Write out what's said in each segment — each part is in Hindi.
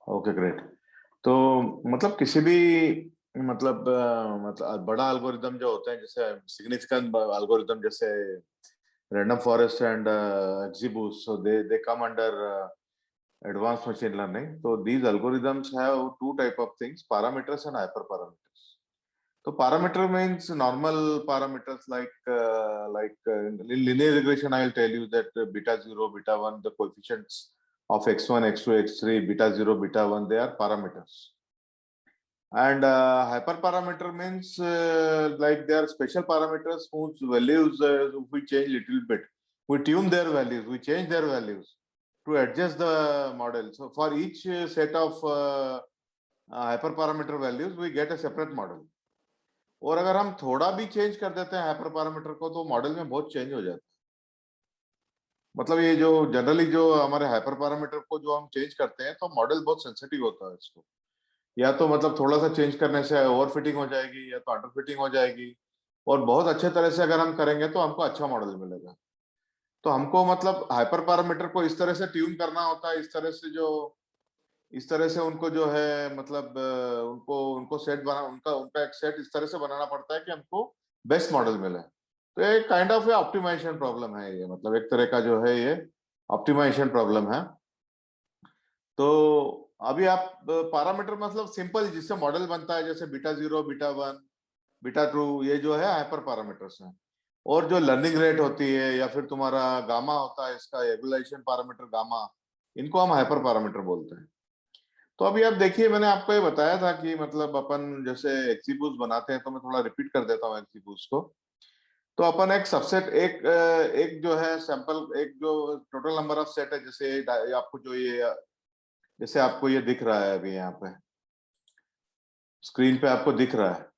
Okay great. तो मतलब किसी भी मतलब बड़ा एल्गोरिदम जो होते हैं, जैसे सिग्निफिकेंट एल्गोरिदम, जैसे random forest and XGBoost, so they come under advanced machine learning. So these algorithms have two type of things: parameters and hyperparameters. So parameter means normal parameters in linear regression. I'll tell you that beta 0, beta 1, the coefficients of x1, x2, x3, beta 0, beta 1, they are parameters. And hyperparameter means like they are special parameters whose values we change little bit. We tune their values, we change their values to adjust the model. So for each set of hyperparameter values, we get a separate model. और अगर हम थोड़ा भी चेंज कर देते हैं हाइपर पैरामीटर को, तो मॉडल में बहुत चेंज हो जाता है। मतलब ये जो जनरली जो हमारे हाइपर पैरामीटर को जो हम चेंज करते हैं, तो मॉडल बहुत सेंसिटिव होता है इसको। या तो मतलब थोड़ा सा चेंज करने से ओवर फिटिंग हो जाएगी, या तो अंडर फिटिंग हो जाएगी। और बहुत अच्छे तरह से अगर हम करेंगे तो हमको अच्छा मॉडल मिलेगा। तो हमको मतलब हाइपर पैरामीटर को इस तरह से ट्यून करना होता है, इस तरह से उनको जो है मतलब उनको उनको सेट बना उनका उनका एक सेट इस तरह से बनाना पड़ता है कि हमको बेस्ट मॉडल मिले। तो एक काइंड ऑफ ऑप्टिमाइजेशन प्रॉब्लम है ये, मतलब एक तरह का जो है ये ऑप्टिमाइजेशन प्रॉब्लम है। तो अभी आप पैरामीटर मतलब सिंपल जिससे मॉडल बनता है, जैसे बीटा 0, बीटा 1, बीटा 2, ये जो है हाइपर पैरामीटर्स हैं। और जो लर्निंग रेट होती है या फिर तुम्हारा गामा होता है, इसका एवल्यूएशन पैरामीटर गामा, इनको हम हाइपर पैरामीटर बोलते हैं। तो अभी आप देखिए, मैंने आपको ये बताया था कि मतलब अपन जैसे XGBoost बनाते हैं, तो मैं थोड़ा रिपीट कर देता हूँ XGBoost को। तो अपन एक सबसेट एक जो है सैंपल, एक जो टोटल नंबर ऑफ सेट है, जैसे आपको जो ये जैसे आपको ये दिख रहा है अभी यहाँ पे स्क्रीन पे आपको दिख रहा है।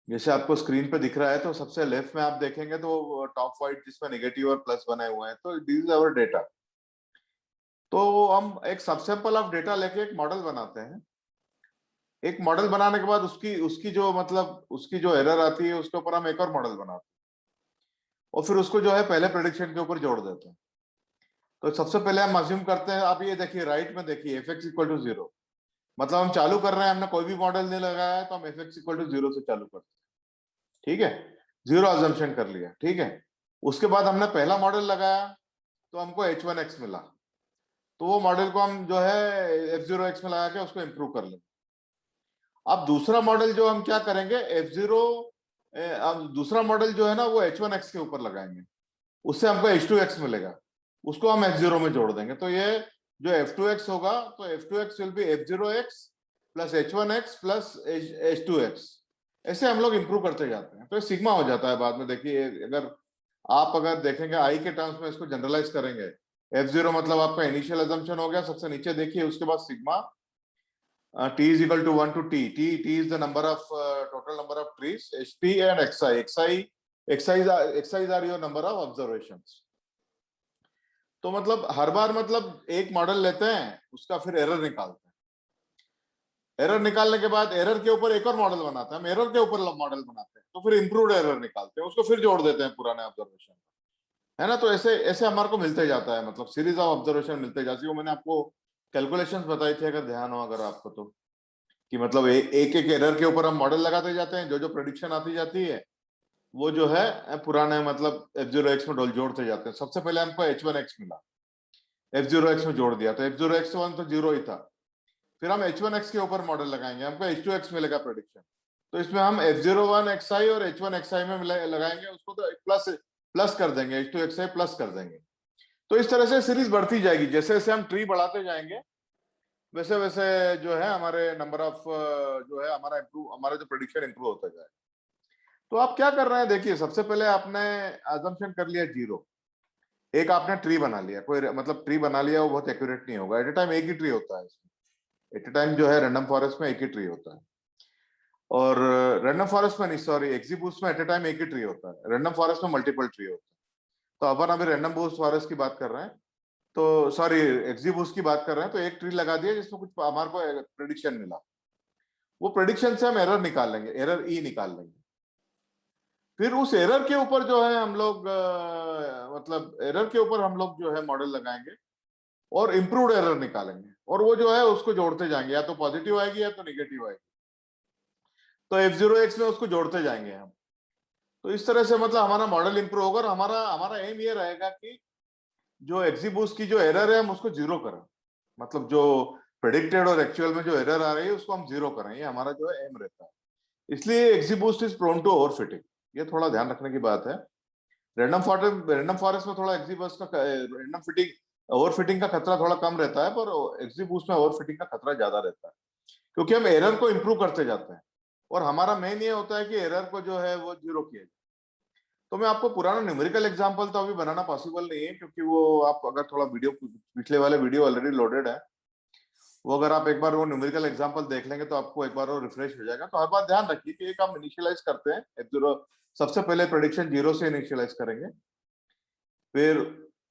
जैसे आपको स्क्रीन पे दिख रहा है, तो सबसे लेफ्ट में आप देखेंगे तो टॉप वाइट जिसमें नेगेटिव और प्लस बने हुए हैं, तो दिस इज आवर डेटा। तो हम एक सबसैंपल ऑफ डेटा लेके एक मॉडल बनाते हैं। एक मॉडल बनाने के बाद उसकी उसकी जो मतलब उसकी जो एरर आती है, उसके ऊपर हम एक और मॉडल बनाते हैं, और फिर उसको जो है पहले प्रेडिक्शन के ऊपर जोड़ देते हैं। तो सबसे पहले हम अज्यूम करते हैं, आप ये देखिए राइट में देखिए fx इक्वल टू 0, मतलब हम चालू कर रहे हैं, हमने कोई भी मॉडल नहीं लगाया है, तो हम fx इक्वल टू 0 से चालू करते हैं। ठीक है, 0 अजम्पशन कर लिया। ठीक है, उसके बाद हमने पहला मॉडल लगाया, तो हमको h1x मिला। तो वो मॉडल को हम जो है f0x में लगा के उसको इंप्रूव कर लेंगे। अब दूसरा मॉडल जो हम क्या करेंगे, अब दूसरा मॉडल जो है ना, वो h1x के ऊपर लगाएंगे, उससे हमको h2x मिलेगा, उसको हम f0 में जोड़ देंगे। तो ये जो f2x होगा, तो f2x will be f0x plus h1x plus h2x। ऐसे हम लोग इंप्रूव करते जाते हैं, तो सिग्मा हो जाता है बाद में। देखिए अगर देखेंगे आई के टर्म्स में इसको जनरलाइज करेंगे, f0 मतलब आपका इनिशियल अजम्पशन हो गया, सबसे नीचे देखिए, उसके बाद sigma t is equal to 1 to t is the number of total number of trees, hp and xi are your number of observations। तो मतलब हर बार मतलब एक मॉडल लेते हैं, उसका फिर एरर निकालते हैं। एरर निकालने के बाद एरर के ऊपर एक और मॉडल बनाते हैं, हम एरर के ऊपर मॉडल बनाते हैं, तो फिर इंप्रूव्ड एरर निकालते हैं, उसको फिर जोड़ देते हैं पुराने ऑब्जर्वेशन, है ना। तो ऐसे ऐसे हमारे को मिलते जाता है, मतलब सीरीज ऑफ ऑब्जर्वेशन मिलते जाती है। वो मैंने आपको कैलकुलेशंस बताई थी, अगर ध्यान हो अगर आपको, तो कि मतलब एक एक एरर के ऊपर हम मॉडल लगाते जाते हैं, जो जो प्रेडिक्शन आती जाती है वो जो है पुराने मतलब f0x में जोड़ते जाते हैं। सबसे पहले हमको h1x मिला, f0x में जोड़ दिया, तो f0x1 तो 0 ही था। फिर हम h1x के ऊपर मॉडल लगाएंगे, हमको h2x मिलेगा प्रेडिक्शन। तो इसमें हम f01xi और h1xi में लगाएंगे, उसको तो प्लस प्लस कर देंगे, h2xi प्लस कर देंगे। तो इस तरह से सीरीज बढ़ती जाएगी। जैसे जैसे हम ट्री बढ़ाते जाएंगे, वैसे वैसे जो है हमारे नंबर ऑफ जो है हमारा जो प्रेडिक्शन इंप्रूव होता जाए। तो आप क्या कर रहे हैं, देखिए सबसे पहले आपने अजम्पशन कर लिया 0, एक आपने ट्री बना लिया, कोई मतलब ट्री बना लिया, वो बहुत एक्यूरेट नहीं होगा। एट ए टाइम एक ही ट्री होता है इसमें, एट ए टाइम जो है रैंडम फॉरेस्ट में एक ही ट्री होता है। और रैंडम फॉरेस्ट में नहीं, सॉरी, एक्जीबूस्ट में एट ए टाइम एक ही ट्री होता है, रैंडम फॉरेस्ट में मल्टीपल ट्री होता है। तो अपन अभी रैंडम बूस्ट फॉरेस्ट की बात कर रहे हैं, तो सॉरी एक्जीबूस्ट की बात कर रहे हैं। तो एक ट्री लगा दिया जिसमें कुछ हमारे को प्रेडिक्शन मिला, वो प्रेडिक्शन से हम एरर निकाल लेंगे, एरर ई निकाल लेंगे। फिर उस एरर के ऊपर जो है हम लोग मतलब एरर के ऊपर हम लोग जो है मॉडल लगाएंगे और इम्प्रूव्ड एरर निकालेंगे, और वो जो है उसको जोड़ते जाएंगे, या तो पॉजिटिव आएगी या तो निगेटिव आएगी, तो F0x में उसको जोड़ते जाएंगे हम। तो इस तरह से मतलब हमारा मॉडल इंप्रूव होगा, और हमारा हमारा एम ये रहेगा कि जो एक्जीबूस्ट की जो एरर है हम उसको जीरो करें, मतलब जो प्रेडिक्टेड और एक्चुअल में जो एरर आ रही है उसको हम जीरो करें, ये हमारा जो है एम रहता है। इसलिए एक्जीबूस्ट इज प्रोन टू ओवरफिटिंग, ये थोड़ा ध्यान रखने की बात है। रैंडम फॉरेस्ट में थोड़ा एक्जीबूस्ट का रैंडम फिटिंग ओवरफिटिंग का खतरा थोड़ा कम रहता है, पर एक्जीबूस्ट में ओवरफिटिंग का खतरा ज्यादा रहता है, क्योंकि हम एरर को इंप्रूव करते जाते हैं, और हमारा मेन ये होता है कि एरर को जो है वो जीरो किया जाए। तो मैं आपको पुराना न्यूमेरिकल एग्जांपल तो अभी बनाना पॉसिबल नहीं है, क्योंकि वो आप अगर थोड़ा वीडियो पिछले वाले वीडियो ऑलरेडी लोडेड है, वो अगर आप एक बार वो न्यूमेरिकल एग्जांपल देख लेंगे तो आपको एक बार वो रिफ्रेश हो जाएगा। तो हर बार ध्यान रखिए कि एक हम इनिशियलाइज करते हैं F0, सबसे पहले प्रेडिक्शन जीरो से इनिशियलाइज करेंगे, फिर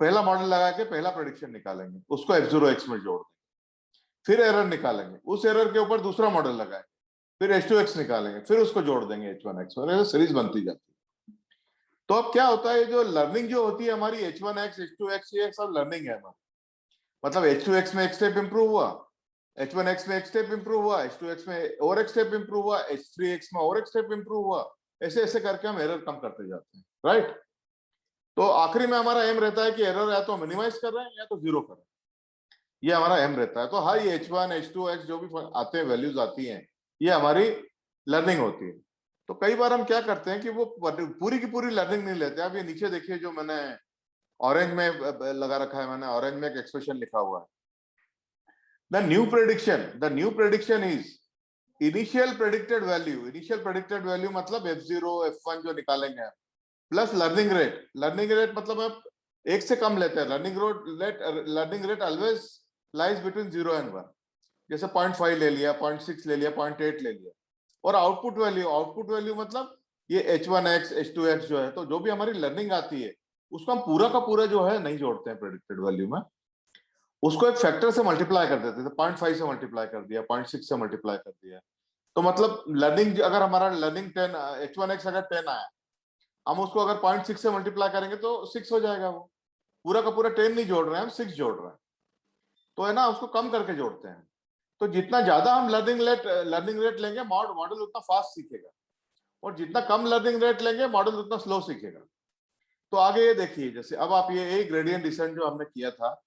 पहला मॉडल लगा के पहला प्रेडिक्शन निकालेंगे, उसको F0x में जोड़ देंगे, फिर एरर निकालेंगे, उस एरर के ऊपर दूसरा मॉडल लगाएंगे, फिर H2x निकालेंगे, फिर उसको जोड़ देंगे H1x में, सीरीज बनती जाती है। तो अब क्या होता है, जो लर्निंग जो होती है हमारी H1x H2x, ये सब लर्निंग है हमारी, मतलब H2x में एक स्टेप इंप्रूव हुआ, H1x में एक स्टेप इंप्रूव हुआ, H2x में और एक स्टेप इंप्रूव हुआ, H3x में और एक स्टेप इंप्रूव हुआ, ऐसे ऐसे करके हम एरर कम करते जाते हैं, राइट। तो आखिरी में हमारा एम रहता है कि एरर या तो मिनिमाइज कर रहे हैं या तो जीरो कर रहे हैं, ये हमारा एम रहता है। तो हर H1 H2x जो भी आते हैं, वैल्यूज आती हैं, ये हमारी लर्निंग होती है। तो कई बार हम क्या करते हैं कि वो पूरी की पूरी लर्निंग नहीं लेते। अब ये नीचे देखिए, जो मैंने ऑरेंज में लगा रखा है, मैंने ऑरेंज में एक एक्सप्रेशन लिखा हुआ है, the new prediction is initial predicted value मतलब F0 F1 जो निकालेंगे प्लस लर्निंग रेट मतलब आप एक से कम लेते हैं, learning rate always lies between 0 and 1, जैसे 0.5 ले लिया, 0.6 ले लिया, 0.8 ले लिया। और आउटपुट वैल्यू मतलब ये H1x H2x जो है, तो जो भी हमारी लर्निंग आती है उसको हम पूरा का पूरा जो है नहीं जोड़ते हैं प्रेडिक्टेड वैल्यू में, उसको एक फैक्टर से मल्टीप्लाई कर देते थे, 0.5 से मल्टीप्लाई कर दिया, 0.6 से मल्टीप्लाई कर दिया। तो मतलब लर्निंग, अगर हमारा लर्निंग 10 H1x अगर 10 आया, हम उसको अगर 0.6 से मल्टीप्लाई करेंगे तो 6 हो जाएगा। वो पूरा का पूरा 10 नहीं जोड़ रहे हैं, हम 6 जोड़ रहे हैं, तो है ना, उसको कम करके जोड़ते हैं। तो जितना ज्यादा हम लर्निंग रेट लेंगे, मॉडल उतना फास्ट सीखेगा, और जितना कम लर्निंग रेट लेंगे मॉडल उतना स्लो सीखेगा। तो आगे ये देखिए, जैसे अब आप ये ग्रेडियंट डिसेंट जो हमने किया था,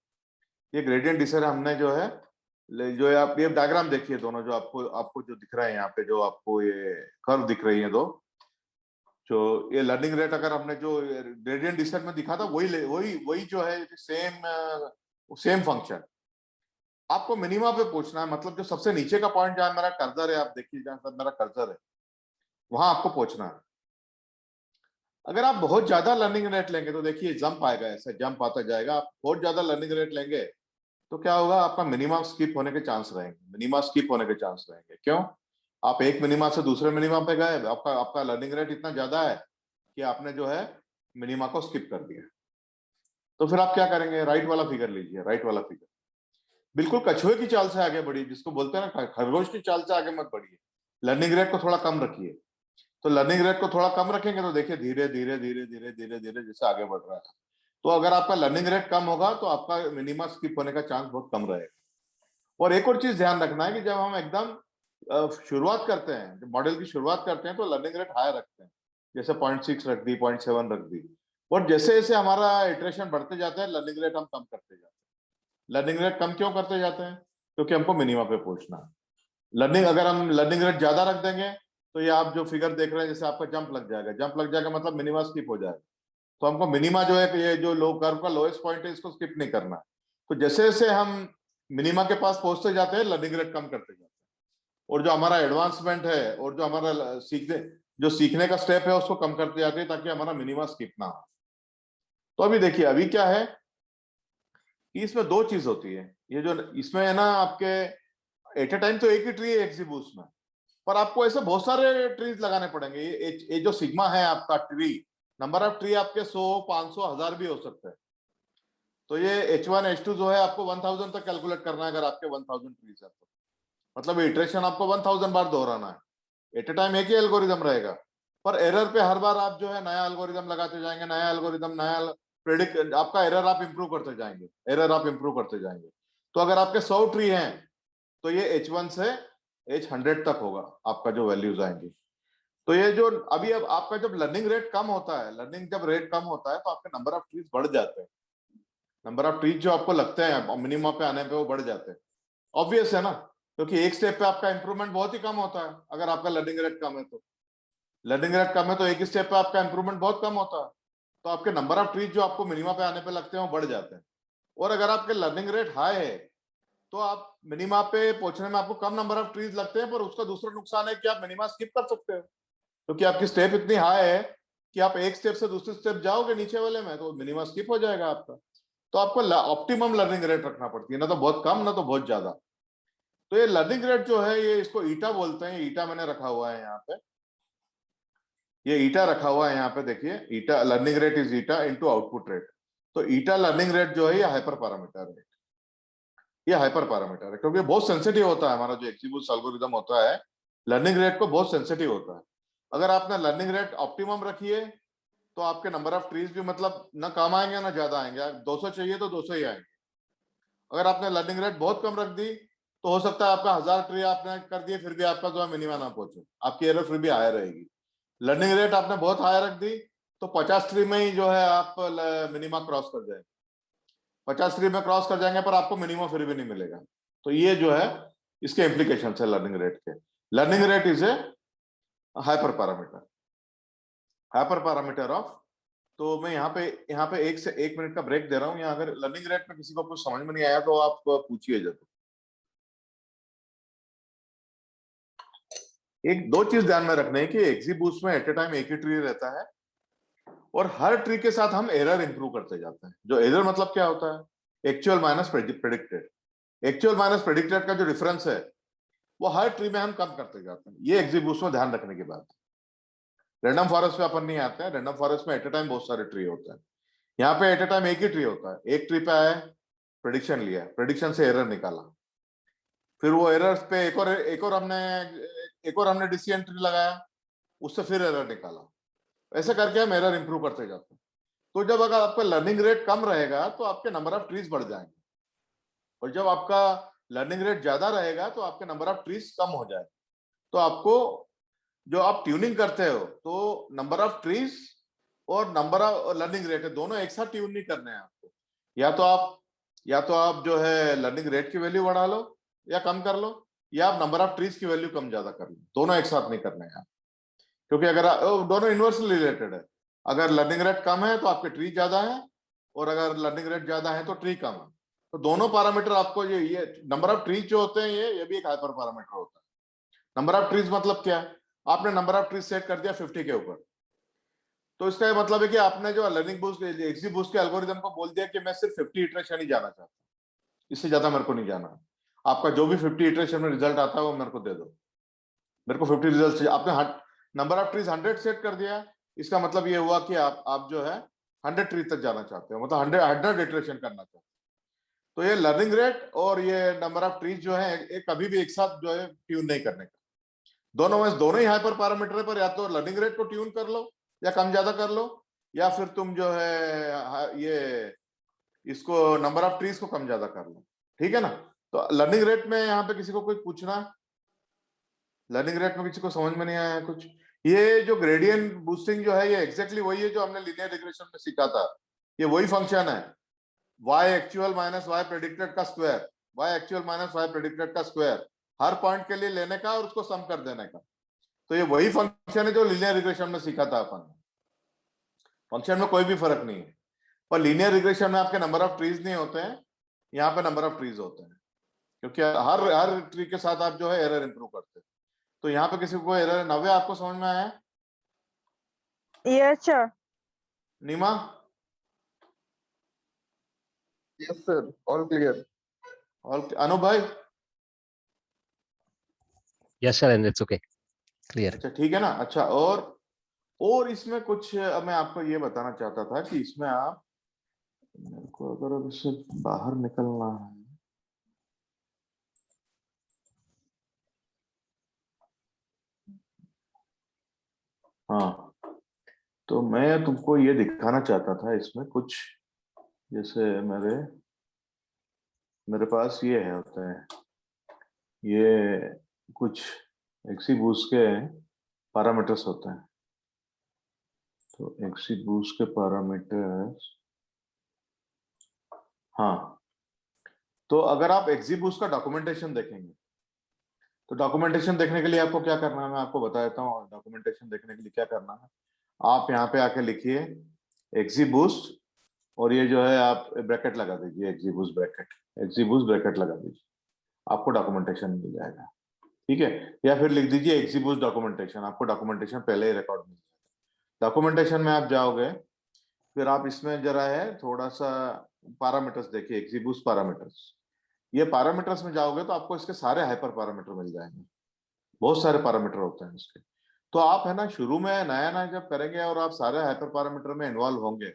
ये ग्रेडियंट डिसेंट हमने जो है, जो आप ये डायग्राम देखिए, दोनों जो आपको आपको जो दिख रहा है यहाँ पे, जो आपको ये कर्व दिख रही है दो, जो ये लर्निंग रेट अगर हमने जो ग्रेडियंट डिसेंट में दिखा था, वही जो है सेम फंक्शन आपको मिनिमा पे पूछना है, मतलब जो सबसे नीचे का पॉइंट जहां मेरा कर्सर है, आप देखिए जहां पर मेरा कर्सर है, वहां आपको पहुंचना है। अगर आप बहुत ज्यादा लर्निंग रेट लेंगे तो देखिए जंप आएगा, ऐसे जंप आता जाएगा। आप बहुत ज्यादा लर्निंग रेट लेंगे तो क्या होगा, आपका मिनिमा स्किप होने के चांस रहेंगे। क्यों? आप एक मिनिमा से दूसरे मिनिमा पे गए, आपका आपका लर्निंग रेट इतना ज्यादा है कि आपने जो है मिनिमा को स्किप कर दिया। तो फिर आप क्या करेंगे, राइट वाला फिगर लीजिए, राइट वाला फिगर बिल्कुल कछुए की चाल से आगे बढ़िए, जिसको बोलते हैं ना खरगोश की चाल से आगे मत बढ़िए, लर्निंग रेट को थोड़ा कम रखिए। तो लर्निंग रेट को थोड़ा कम रखेंगे तो देखिए धीरे धीरे धीरे धीरे धीरे धीरे जैसे आगे बढ़ रहा है। तो अगर आपका लर्निंग रेट कम होगा तो आपका मिनिमा स्किप होने का चांस बहुत कम रहेगा। और एक और चीज ध्यान रखना है कि जब हम एकदम शुरुआत करते हैं, जब मॉडल की शुरुआत करते हैं, तो लर्निंग रेट हाई रखते हैं, जैसे 0.6 रख दी, 0.7 रख दी। और जैसे जैसे हमारा इटरेशन बढ़ते जाते हैं, लर्निंग रेट हम कम करते जाते हैं। लर्निंग रेट कम क्यों करते जाते हैं? क्योंकि हमको मिनिमा पे पहुंचना है। अगर हम लर्निंग रेट ज्यादा रख देंगे तो ये आप जो फिगर देख रहे हैं, जैसे आपका जंप लग जाएगा मतलब मिनिमा स्किप हो जाएगा। तो हमको मिनिमा जो है, ये जो लो कर्व का लोएस्ट पॉइंट है, इसको स्किप नहीं करना है। तो जैसे जैसे हम मिनिमा के पास पहुंचते जाते हैं, लर्निंग रेट कम करते जाते हैं, और जो हमारा एडवांसमेंट है और जो हमारा सीखने का स्टेप है उसको कम करते जाते हैं, ताकि हमारा मिनिमा स्किप ना हो। तो अभी देखिए, अभी क्या है कि इसमें दो चीज होती है। ये जो इसमें है ना, आपके एट ए टाइम तो एक ही ट्री है एक्सीबूस में, पर आपको ऐसे बहुत सारे ट्रीज लगाने पड़ेंगे। ये जो सिग्मा है आपका ट्री, नंबर ऑफ ट्री आपके 100 500 1000 भी हो सकते हैं। तो ये H1 H2 जो है आपको 1000 तक कैलकुलेट करना है। अगर आपके 1000 ट्रीज है तो मतलब इटरेशन आपको 1000 बार दोहराना है। एट ए टाइम एक ही एल्गोरिदम रहेगा, पर एरर पे हर बार आप जो है नया एल्गोरिदम लगाते जाएंगे, नया एल्गोरिदम, नया प्रेडिक्ट, आपका एरर आप इंप्रूव करते जाएंगे, एरर आप इंप्रूव करते जाएंगे। तो अगर आपके 100 ट्री हैं तो ये H1 से H100 तक होगा आपका जो वैल्यूज आएंगी। तो ये जो अभी अब आपका जब लर्निंग रेट कम होता है, लर्निंग जब रेट कम होता है तो आपके नंबर ऑफ ट्रीज बढ़ जाते हैं, नंबर ऑफ ट्रीज जो आपको लगते हैं मिनिमम पे आने पे वो बढ़ जाते हैं। ऑब्वियस है ना, क्योंकि एक स्टेप पे आपका इंप्रूवमेंट बहुत ही कम होता है अगर आपका लर्निंग रेट कम है तो। लर्निंग रेट कम है तो एक स्टेप पे आपका इंप्रूवमेंट बहुत कम होता है, तो आपके नंबर ऑफ ट्रीज जो आपको मिनिमम पे आने पे लगते हैं वो बढ़ जाते हैं। और अगर आपके लर्निंग रेट हाई है तो आप मिनिमा पे पहुंचने में आपको कम नंबर ऑफ ट्रीज लगते हैं, पर उसका दूसरा नुकसान है कि आप मिनिमा स्किप कर सकते हो, क्योंकि आपकी स्टेप इतनी हाई है कि आप एक स्टेप से दूसरे स्टेप जाओगे नीचे वाले में तो मिनिमा स्किप हो जाएगा आपका। तो आपको ऑप्टिमम लर्निंग रेट रखना पड़ती है, ना तो बहुत कम ना तो बहुत ज्यादा। तो ये लर्निंग रेट जो है ये इसको ईटा बोलते हैं, ईटा मैंने रखा हुआ है यहाँ पे, ये ईटा रखा हुआ है यहाँ पे, देखिए eta learning rate is eta into output rate. तो ईटा लर्निंग रेट जो है ये हाइपर पैरामीटर है, ये हाइपर पैरामीटर है, क्योंकि बहुत सेंसिटिव होता है हमारा जो एक्जीक्यूट एल्गोरिदम होता है, लर्निंग रेट को बहुत सेंसिटिव होता है। अगर आपने लर्निंग रेट ऑप्टिमम रखी है तो आपके नंबर ऑफ ट्रीज भी मतलब ना कम आएंगे ना ज्यादा आएंगे, 200 चाहिए तो 200 ही आएंगे। अगर आपने लर्निंग रेट बहुत कम रख दी तो हो सकता है आपका 1000 ट्री आपने कर दिए फिर भी आपका जो है मिनिमा ना पहुंचे, आपकी एरर फिर भी हाई रहेगी। लर्निंग रेट आपने बहुत हाई रख दी तो 50 ट्री में ही जो है आप मिनिमा क्रॉस कर जाएंगे, 50 ट्री में क्रॉस कर जाएंगे पर आपको मिनिमम फिर भी नहीं मिलेगा। तो ये जो है इसके इम्प्लीकेशन है लर्निंग रेट के। Learning rate is a hyper parameter, hyper parameter of. तो मैं यहाँ पे 1 मिनट का ब्रेक दे रहा हूँ, यहाँ अगर लर्निंग रेट में किसी को कुछ समझ में नहीं आया तो आप पूछिए जरूर। एक दो चीज ध्यान में रखने की, एक्जीबूस्ट में एट ए टाइम एक ही ट्री रहता है और हर ट्री के साथ हम एरर इंप्रूव करते जाते हैं। जो एरर मतलब क्या होता है, actual minus predicted. Actual minus predicted का जो डिफरेंस है वो हर ट्री में हम कम करते जाते हैं, ये एक्जीबूस्ट में ध्यान रखने की बात है। रैंडम फॉरेस्ट में अपन नहीं आते हैं, रैंडम फॉरेस्ट में एट ए टाइम बहुत सारे ट्री होते हैं, यहाँ पे एट ए टाइम एक ही ट्री होता है। एक ट्री पे आया, प्रेडिक्शन लिया, प्रेडिक्शन से एरर निकाला, फिर वो एरर पे एक और हमने डिसीजन ट्री लगाया, उससे फिर एरर निकाला, ऐसे करके हम एरर इंप्रूव करते जाते हैं। तो जब अगर आपका लर्निंग रेट कम रहेगा तो आपके नंबर ऑफ ट्रीज बढ़ जाएंगे, और जब आपका लर्निंग रेट ज्यादा रहेगा तो आपके नंबर ऑफ ट्रीज कम हो जाएगा। तो आपको जो आप ट्यूनिंग करते हो तो नंबर ऑफ ट्रीज और नंबर ऑफ लर्निंग रेट है दोनों एक साथ ट्यून नहीं करने हैं आपको। या तो आप जो है लर्निंग रेट की वैल्यू बढ़ा लो या कम कर लो, या आप नंबर ऑफ ट्रीज की वैल्यू कम ज्यादा कर लो, दोनों एक साथ नहीं करने हैं। क्योंकि अगर दोनों इन्वर्सली रिलेटेड है, अगर लर्निंग रेट कम है तो आपके ट्री ज्यादा है, और अगर लर्निंग रेट ज्यादा है तो ट्री कम है। तो दोनों पैरामीटर आपको ये नंबर ऑफ ट्रीज जो होते हैं ये भी एक हाइपर पैरामीटर होता है। नंबर ऑफ ट्रीज मतलब क्या है, आपने नंबर ऑफ ट्रीज सेट कर दिया 50 के ऊपर, तो इसका ये मतलब है कि आपने जो लर्निंग बूस्ट एक्जीबूस्ट के एल्गोरिदम को बोल दिया कि मैं सिर्फ 50 इटरेशन ही जाना चाहता हूँ, इससे ज्यादा मेरे को नहीं जाना। आपका जो भी 50 इटरेशन में रिजल्ट आता है वो मेरे को दे दो, मेरे को 50 रिजल्ट चाहिए। आपने नंबर ऑफ ट्रीज 100 सेट कर दिया, इसका मतलब ये हुआ कि आप जो है 100 ट्री तक जाना चाहते हो, मतलब 100 इटरेशन करना चाहते हो। तो ये लर्निंग रेट और ये नंबर ऑफ ट्रीज जो है एक कभी भी एक साथ जो है ट्यून नहीं करने का, दोनों ही हाइपर पैरामीटर है, पर या तो लर्निंग रेट को ट्यून कर लो या कम ज्यादा कर लो, या फिर तुम जो है ये इसको नंबर ऑफ ट्रीज को कम ज्यादा कर लो, ठीक है ना। तो लर्निंग रेट में यहाँ पे किसी को कोई पूछना, लर्निंग रेट में किसी को समझ में नहीं आया कुछ। ये जो ग्रेडियंट बूस्टिंग जो है ये एग्जैक्टली वही है जो हमने लीनियर रिग्रेशन में सीखा था, ये वही फंक्शन है, y actual minus y predicted का square, y actual minus y predicted का स्क्वायर, हर पॉइंट के लिए लेने का और उसको सम कर देने का। तो ये वही फंक्शन है जो लीनियर रिग्रेशन में सीखा था अपन, फंक्शन में कोई भी फर्क नहीं है। पर लीनियर रिग्रेशन में आपके नंबर ऑफ ट्रीज नहीं होते हैं, यहाँ पे नंबर ऑफ ट्रीज होते हैं, क्योंकि हर हर ट्री के साथ आप जो है एरर इंप्रूव करते हैं। तो यहाँ पे किसी को एरर, नव्या आपको समझ में आया? Yes, sir. नीमा? Yes, sir. All clear. और अनु भाई? Yes, sir, and it's okay. Clear. अच्छा ठीक है ना। अच्छा, और इसमें कुछ मैं आपको ये बताना चाहता था कि इसमें आप, मेरे को अगर अब इससे बाहर निकलना है, हाँ, तो मैं तुमको ये दिखाना चाहता था इसमें कुछ, जैसे मेरे पास ये है होता है, ये कुछ एक्सीबूस के पैरामीटर्स होते हैं। तो एक्सीबूस के पैरामीटर्स, हाँ, तो अगर आप एक्सीबूस का डॉक्यूमेंटेशन देखेंगे, तो डॉक्यूमेंटेशन देखने के लिए आपको क्या करना है, मैं आपको बता देता हूँ। डॉक्यूमेंटेशन देखने के लिए क्या करना है, आप यहाँ पे आके लिखिए एक्सीबूस्ट, और ये जो है आप ब्रैकेट लगा दीजिए, एक्सीबूस्ट ब्रैकेट लगा दीजिए, आपको डॉक्यूमेंटेशन मिल जाएगा। ठीक है, या फिर लिख दीजिए एक्सीबूस्ट डॉक्यूमेंटेशन, आपको डॉक्यूमेंटेशन पहले ही रिकॉर्ड मिल जाएगा। डॉक्यूमेंटेशन में आप जाओगे, फिर आप इसमें जरा है थोड़ा सा पैरामीटर्स देखिए, एक्सीबूस्ट पैरामीटर्स, ये पैरामीटर्स में जाओगे तो आपको इसके सारे हाइपर पैरामीटर मिल जाएंगे। बहुत सारे पैरामीटर होते हैं इसके। तो आप है ना शुरू में नया नया जब करेंगे और आप सारे हाइपर पैरामीटर में इन्वॉल्व होंगे,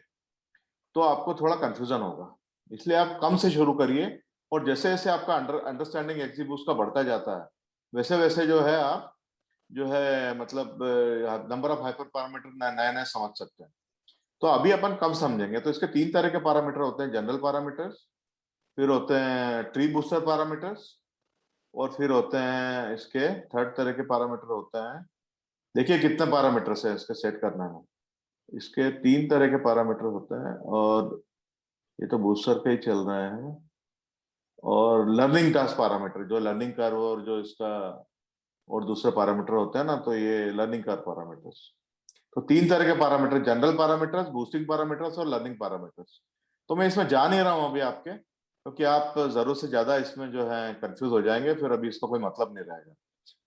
तो आपको थोड़ा कंफ्यूजन होगा। इसलिए आप कम से शुरू करिए, और जैसे जैसे आपका अंडरस्टैंडिंग एक्सीबूस्ट का बढ़ता जाता है, वैसे वैसे जो है आप जो है मतलब नंबर ऑफ हाइपर पैरामीटर नए नए समझ सकते हैं। तो अभी अपन कम समझेंगे। तो इसके तीन तरह के पैरामीटर होते हैं, जनरल पैरामीटर्स, फिर होते हैं ट्री बूस्टर पैरामीटर्स, और फिर होते हैं इसके थर्ड तरह के पैरामीटर होते हैं। देखिए कितने पैरामीटर्स है इसके सेट करने में। इसके तीन तरह के पैरामीटर होते हैं, और ये तो बूस्टर के ही चल रहे हैं। और लर्निंग टास्क पैरामीटर, जो लर्निंग कर्व और जो इसका और दूसरे पैरामीटर होते हैं ना, तो ये लर्निंग कर्व पैरामीटर्स। तो तीन तरह के parameter, general parameters, boosting parameters और लर्निंग पैरामीटर्स। तो मैं इसमें जा नहीं रहा हूं अभी आपके, क्योंकि आप जरूरत से ज्यादा इसमें जो है कंफ्यूज हो जाएंगे, फिर अभी इसका कोई मतलब नहीं रहेगा।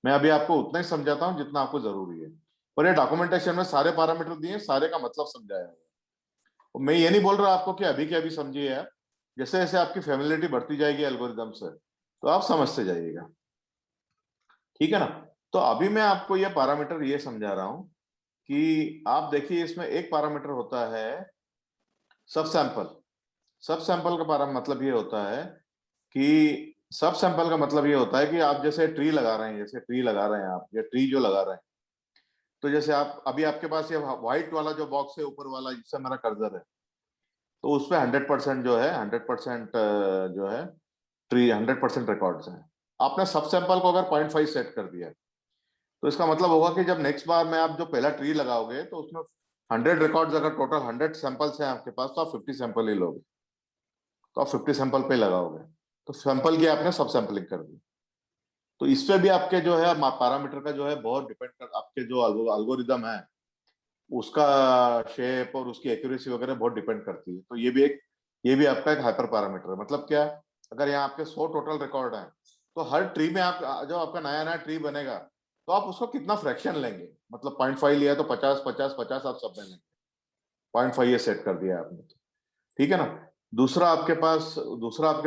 मैं अभी आपको उतना ही समझाता हूँ जितना आपको जरूरी है। और ये डॉक्यूमेंटेशन में सारे पैरामीटर दिए, सारे का मतलब समझाया है। और मैं ये नहीं बोल रहा आपको कि अभी के अभी समझिए आप, जैसे जैसे आपकी फैमिलिटी बढ़ती जाएगी एल्गोरिदम से, तो आप समझते जाइएगा। ठीक है ना। तो अभी मैं आपको ये पैरामीटर ये समझा रहा हूं कि आप देखिए इसमें एक पैरामीटर होता है सब सैंपल। सब सैंपल का मतलब ये होता है कि सब सैंपल का मतलब ये होता है कि आप जैसे ट्री लगा रहे हैं, जैसे ट्री लगा रहे हैं आप, ये ट्री जो लगा रहे हैं, तो जैसे आप अभी आपके पास ये व्हाइट वाला जो बॉक्स है ऊपर वाला जिससे मेरा कर्सर है, तो उसपे 100% जो है 100% जो है ट्री 100% रिकॉर्ड्स हैं। आपने सब सैंपल को अगर 0.5 सेट कर दिया, तो इसका मतलब होगा कि जब नेक्स्ट बार में आप जो पहला ट्री लगाओगे, तो उसमें 100 रिकॉर्ड्स, अगर टोटल 100 सैंपल्स हैं आपके पास, तो आप 50 सैंपल ही लोगे, तो आप 50 सैंपल पे लगाओगे। तो सैंपल की आपने सब सैंपलिंग कर दी। तो इससे भी आपके जो है पैरामीटर का जो है बहुत डिपेंड कर, आपके जो अल्गोरिदम है उसका शेप और उसकी एक्यूरेसी वगैरह बहुत डिपेंड करती है। तो ये भी आपका एक हाइपर पैरामीटर है। मतलब क्या, अगर यहाँ आपके 100 टोटल रिकॉर्ड है, तो हर ट्री में आप जब आपका नया नया ट्री बनेगा, तो आप उसको कितना फ्रैक्शन लेंगे, मतलब 0.5 लिया तो 50 आप सब में लेंगे। 0.5 ये सेट कर दिया आपने तो। ठीक है ना। दूसरा आपके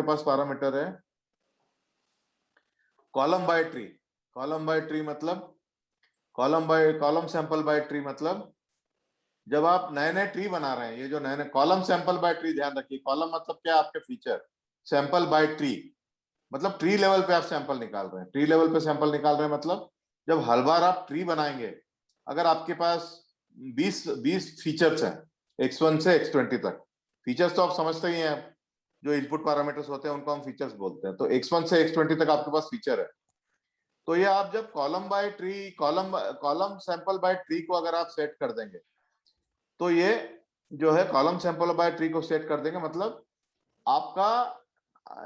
पास पैरामीटर है column by tree. Column by tree मतलब कॉलम सैंपल बाय ट्री मतलब जब आप नए नए ट्री बना रहे हैं, ये जो नए नए कॉलम सैंपल बाय ट्री, ध्यान रखिए कॉलम मतलब क्या, आपके फीचर, सैंपल बाय ट्री मतलब ट्री लेवल पे आप सैंपल निकाल रहे हैं। ट्री लेवल पे सैंपल निकाल रहे हैं मतलब जब हर बार आप ट्री बनाएंगे, अगर आपके पास 20 फीचर्स हैं x1 से x20 तक, फीचर्स तो आप समझते ही हैं, जो इनपुट पैरामीटर्स होते हैं उनको हम फीचर्स बोलते हैं। तो x1 से x20 तक आपके पास फीचर है। तो ये आप जब column by tree, column sample by tree को अगर आप सेट कर देंगे, तो ये जो है कॉलम सैंपल बाय ट्री को सेट कर देंगे, मतलब आपका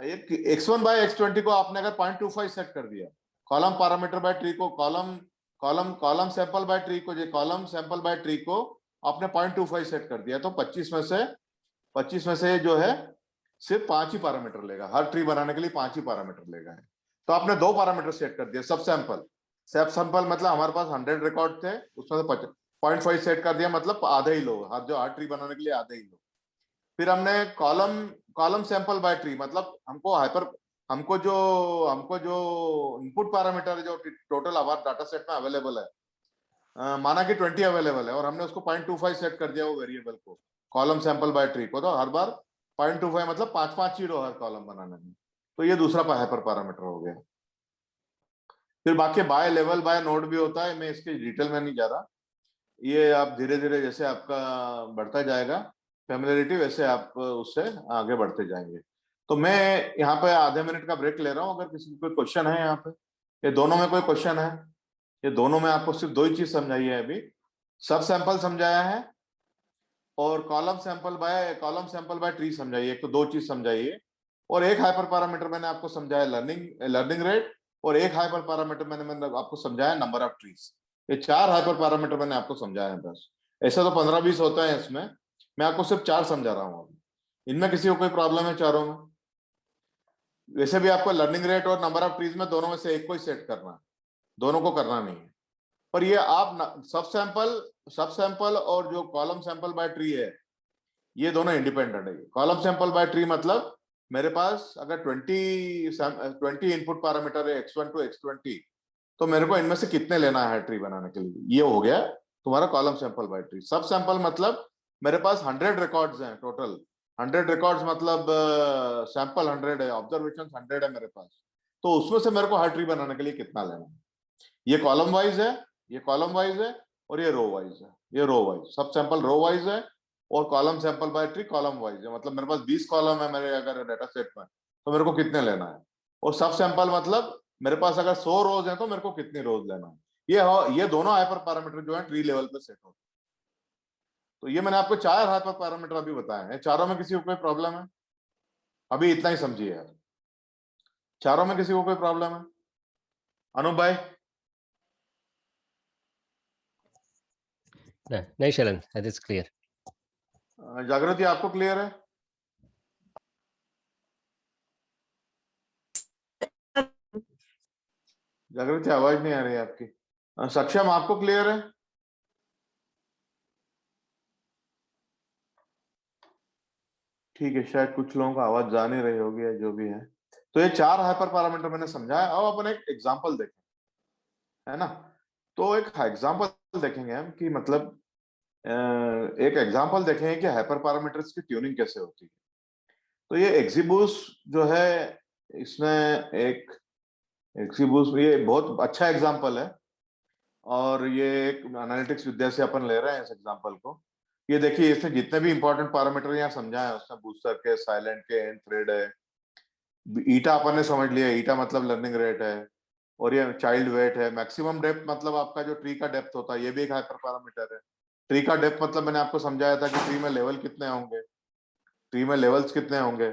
एक x1 बाय x20 को आपने अगर 0.25 सेट कर दिया, कॉलम पैरामीटर बाय ट्री को, कॉलम सैंपल बाय ट्री को, कॉलम सैंपल बाय ट्री को आपने 0.25 सेट कर दिया, तो 25 में से जो है सिर्फ 5 ही पैरामीटर लेगा। हर ट्री बनाने के लिए 5 ही पैरामीटर लेगा। तो आपने 2 पैरामीटर सेट कर दिया। सब सैंपल मतलब हमारे पास 100 रिकॉर्ड थे, उसमें से 0.5 सेट कर दिया, मतलब आधे ही लो, हर ट्री बनाने के लिए आधे ही लो। फिर हमने कॉलम सैंपल बाय ट्री मतलब हमको जो इनपुट पैरामीटर है जो टोटल हमारे डाटा सेट में अवेलेबल है, माना कि 20 अवेलेबल है, और हमने उसको 0.25 सेट कर दिया वो वेरिएबल को, कॉलम सैंपल बाय ट्री को, तो हर बार 0.25 मतलब 5 ही रो हर कॉलम बनाने में। तो ये दूसरा हाइपर पैरामीटर हो गया। फिर बाकी बाय लेवल बाय नोड भी होता है, मैं इसके डिटेल में नहीं जा रहा। ये आप धीरे धीरे जैसे आपका बढ़ता जाएगा फेमिलियरिटी, वैसे आप उससे आगे बढ़ते जाएंगे। तो मैं यहाँ पे आधे मिनट का ब्रेक ले रहा हूँ, अगर किसी को कोई क्वेश्चन है यहाँ पे, ये दोनों में कोई क्वेश्चन है? ये दोनों में आपको सिर्फ दो ही चीज समझाई है अभी, सब सैंपल समझाया है और कॉलम सैंपल बाय ट्री समझाई है। एक तो दो चीज समझाई है, और एक हाइपर पैरामीटर मैंने आपको समझाया लर्निंग रेट, और एक हाइपर पैरामीटर मैंने आपको समझाया नंबर ऑफ ट्रीज। ये चार हाइपर पैरामीटर मैंने आपको समझाया है बस। ऐसा तो 15-20 होता है इसमें, मैं आपको सिर्फ चार समझा रहा हूँ। इनमें किसी को कोई प्रॉब्लम है चारों में? वैसे भी आपको लर्निंग रेट और नंबर ऑफ ट्रीज में दोनों में से एक को ही सेट करना है, दोनों को करना नहीं है। पर ये आप सब सैंपल और जो कॉलम सैंपल बाय ट्री है, ये दोनों इंडिपेंडेंट है। कॉलम सैंपल बाय ट्री मतलब मेरे पास अगर 20 इनपुट पैरामीटर है x1 to x20, तो मेरे को इनमें से कितने लेना है ट्री बनाने के लिए, ये हो गया तुम्हारा कॉलम सैंपल बाय ट्री। सब सैंपल मतलब मेरे पास 100 रिकॉर्ड्स हैं टोटल। 100 रिकॉर्ड्स मतलब सैंपल 100 है, ऑब्जर्वेशन 100 है मेरे पास, तो उसमें से मेरे को हर ट्री बनाने के लिए कितना लेना है। ये कॉलम वाइज है, ये कॉलम वाइज है, और ये रो वाइज है। ये row wise, subsample row wise है और column sample by tree column wise है। मतलब मेरे पास 20 कॉलम है मेरे अगर डाटा सेट में, तो मेरे को कितने लेना है। और सब सैंपल मतलब मेरे पास अगर 100 रोज है तो मेरे को कितनी रोज लेना है। ये दोनों हाइपर पैरामीटर जो है ट्री लेवल पे सेट होते हैं। तो ये मैंने आपको चार हाइपर पैरामीटर अभी बताए हैं। चारों में किसी को कोई प्रॉब्लम है? अभी इतना ही समझिए यार, चारों में किसी को कोई प्रॉब्लम है? अनु भाई? No, नहीं शरण, that is clear. जागृति आपको क्लियर है? जागृति आवाज नहीं आ रही है आपकी। सक्षम आपको क्लियर है? ठीक है, शायद कुछ लोगों को आवाज जा नहीं रही होगी या जो भी है। तो ये चार हाइपर पैरामीटर मैंने समझाया। अब अपन एक एग्जांपल देखें, है ना। तो एक एग्जांपल देखेंगे हम कि मतलब एक एग्जांपल देखेंगे कि हाइपर पैरामीटर्स की ट्यूनिंग कैसे होती है। तो ये एक्सिबूस जो है, इसमें एक एक्सिबूस, ये बहुत अच्छा एग्जांपल है और ये एक एनालिटिक्स विद्या से अपन ले रहे हैं इस एग्जांपल को। ये देखिए, इसने जितने भी इंपॉर्टेंट पैरामीटर यहाँ समझाए हैं, उसमें बूस्टर के, साइलेंट के, एंड थ्रेड है, ईटा अपन ने समझ लिया, ईटा मतलब लर्निंग रेट है, और ये चाइल्ड वेट है। मैक्सिमम डेप्थ मतलब आपका जो ट्री का डेप्थ होता है, ये भी एक हाइपर पैरामीटर है। ट्री का डेप्थ मतलब मैंने आपको समझाया था कि ट्री में लेवल कितने होंगे, ट्री में लेवल्स कितने होंगे,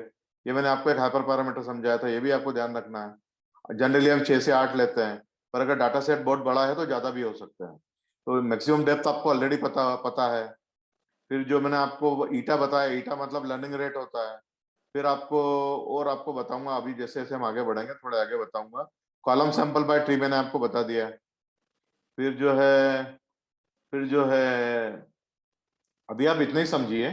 ये मैंने आपको एक हाइपर पैरामीटर समझाया था, ये भी आपको ध्यान रखना है। जनरली हम 6 से 8 लेते हैं, पर अगर डाटा सेट बहुत बड़ा है तो ज्यादा भी हो सकता है। तो मैक्सिमम डेप्थ आपको ऑलरेडी पता है। फिर जो मैंने आपको ईटा बताया, ईटा मतलब लर्निंग रेट होता है। फिर आपको बताऊंगा अभी, जैसे जैसे हम आगे बढ़ेंगे थोड़े आगे बताऊंगा। कॉलम सैंपल बाय ट्री मैंने आपको बता दिया। फिर जो है अभी आप इतना ही समझिए।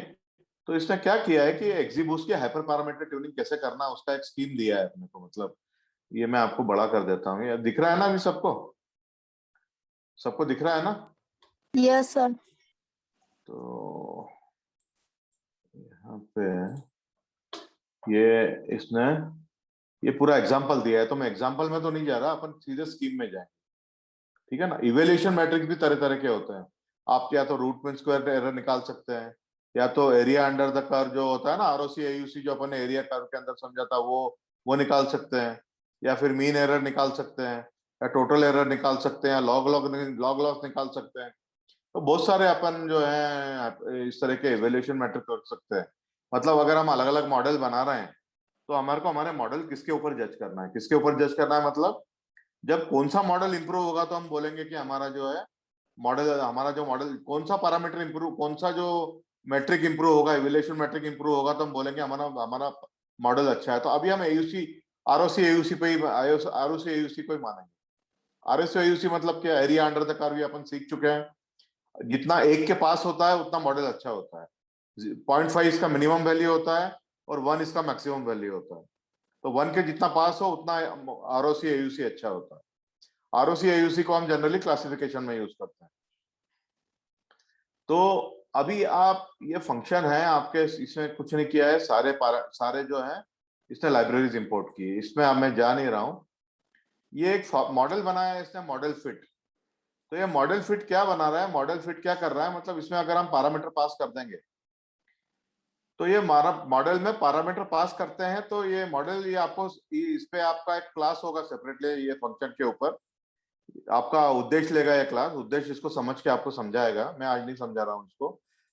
तो इसने क्या किया है कि एक्सिबूस की हाइपर पैरामीटर ट्यूनिंग कैसे करना है, उसका एक स्कीम दिया है अपने को। मतलब ये मैं आपको बड़ा कर देता हूँ, ये दिख रहा है ना अभी सबको? सबको दिख रहा है ना? Yes, sir. तो यहाँ पे इसने ये पूरा एग्जाम्पल दिया है, तो मैं एग्जाम्पल में तो नहीं जा रहा, अपन सीधे स्कीम में जाए, ठीक है ना। इवेल्यूएशन मैट्रिक्स भी तरह तरह के होते हैं। आप या तो रूट मीन स्क्वायर एरर निकाल सकते हैं, या तो एरिया अंडर द कर्व जो होता है ना, आरओसी एयूसी, जो अपन ने एरिया कर्व के अंदर समझा था, वो निकाल सकते हैं, या फिर मीन एरर निकाल सकते हैं, या टोटल एरर निकाल सकते हैं, लॉग लॉस निकाल सकते हैं। तो बहुत सारे अपन जो है इस तरह के इवेल्यूएशन मैट्रिक कर सकते हैं। मतलब अगर हम अलग अलग मॉडल बना रहे हैं, तो हमारे मॉडल किसके ऊपर जज करना है, किसके ऊपर जज करना है, मतलब जब कौन सा मॉडल इंप्रूव होगा तो हम बोलेंगे कि हमारा जो मॉडल कौन सा पैरामीटर इंप्रूव, कौन सा जो मैट्रिक इंप्रूव होगा, इवैल्यूएशन मैट्रिक इंप्रूव होगा, तो हम बोलेंगे हमारा मॉडल अच्छा है। तो अभी हम एयूसी आरओसी एयूसी पे ही आरओसी एयूसी को ही मानेंगे। आरओसी एयूसी मतलब क्या, एरिया अंडर द कर्व, अपन सीख चुके हैं। जितना एक के पास होता है उतना मॉडल अच्छा होता है। 0.5 इसका मिनिमम वैल्यू होता है और 1 इसका मैक्सिमम वैल्यू होता है। तो 1 के जितना पास हो उतना आरओसी एयूसी अच्छा होता है। आरओसी एयूसी को हम जनरली क्लासिफिकेशन में यूज करते हैं। तो अभी आप ये फंक्शन है आपके, इसमें कुछ नहीं किया है, सारे जो है इसने लाइब्रेरीज इंपोर्ट की, इसमें अब मैं जा नहीं रहा हूं। ये एक मॉडल बनाया है इसने, मॉडल फिट। तो ये मॉडल फिट क्या बना रहा है, मॉडल फिट क्या कर रहा है, मतलब इसमें अगर हम पैरामीटर पास कर देंगे तो ये मॉडल में पैरामीटर पास करते हैं तो ये मॉडल, ये आपको इस पे आपका एक क्लास होगा सेपरेटली, ये फंक्शन के ऊपर आपका उद्देश्य लेगा ये क्लास, उद्देश्य इसको समझ के आपको समझाएगा, मैं आज नहीं समझा रहा हूँ इसको।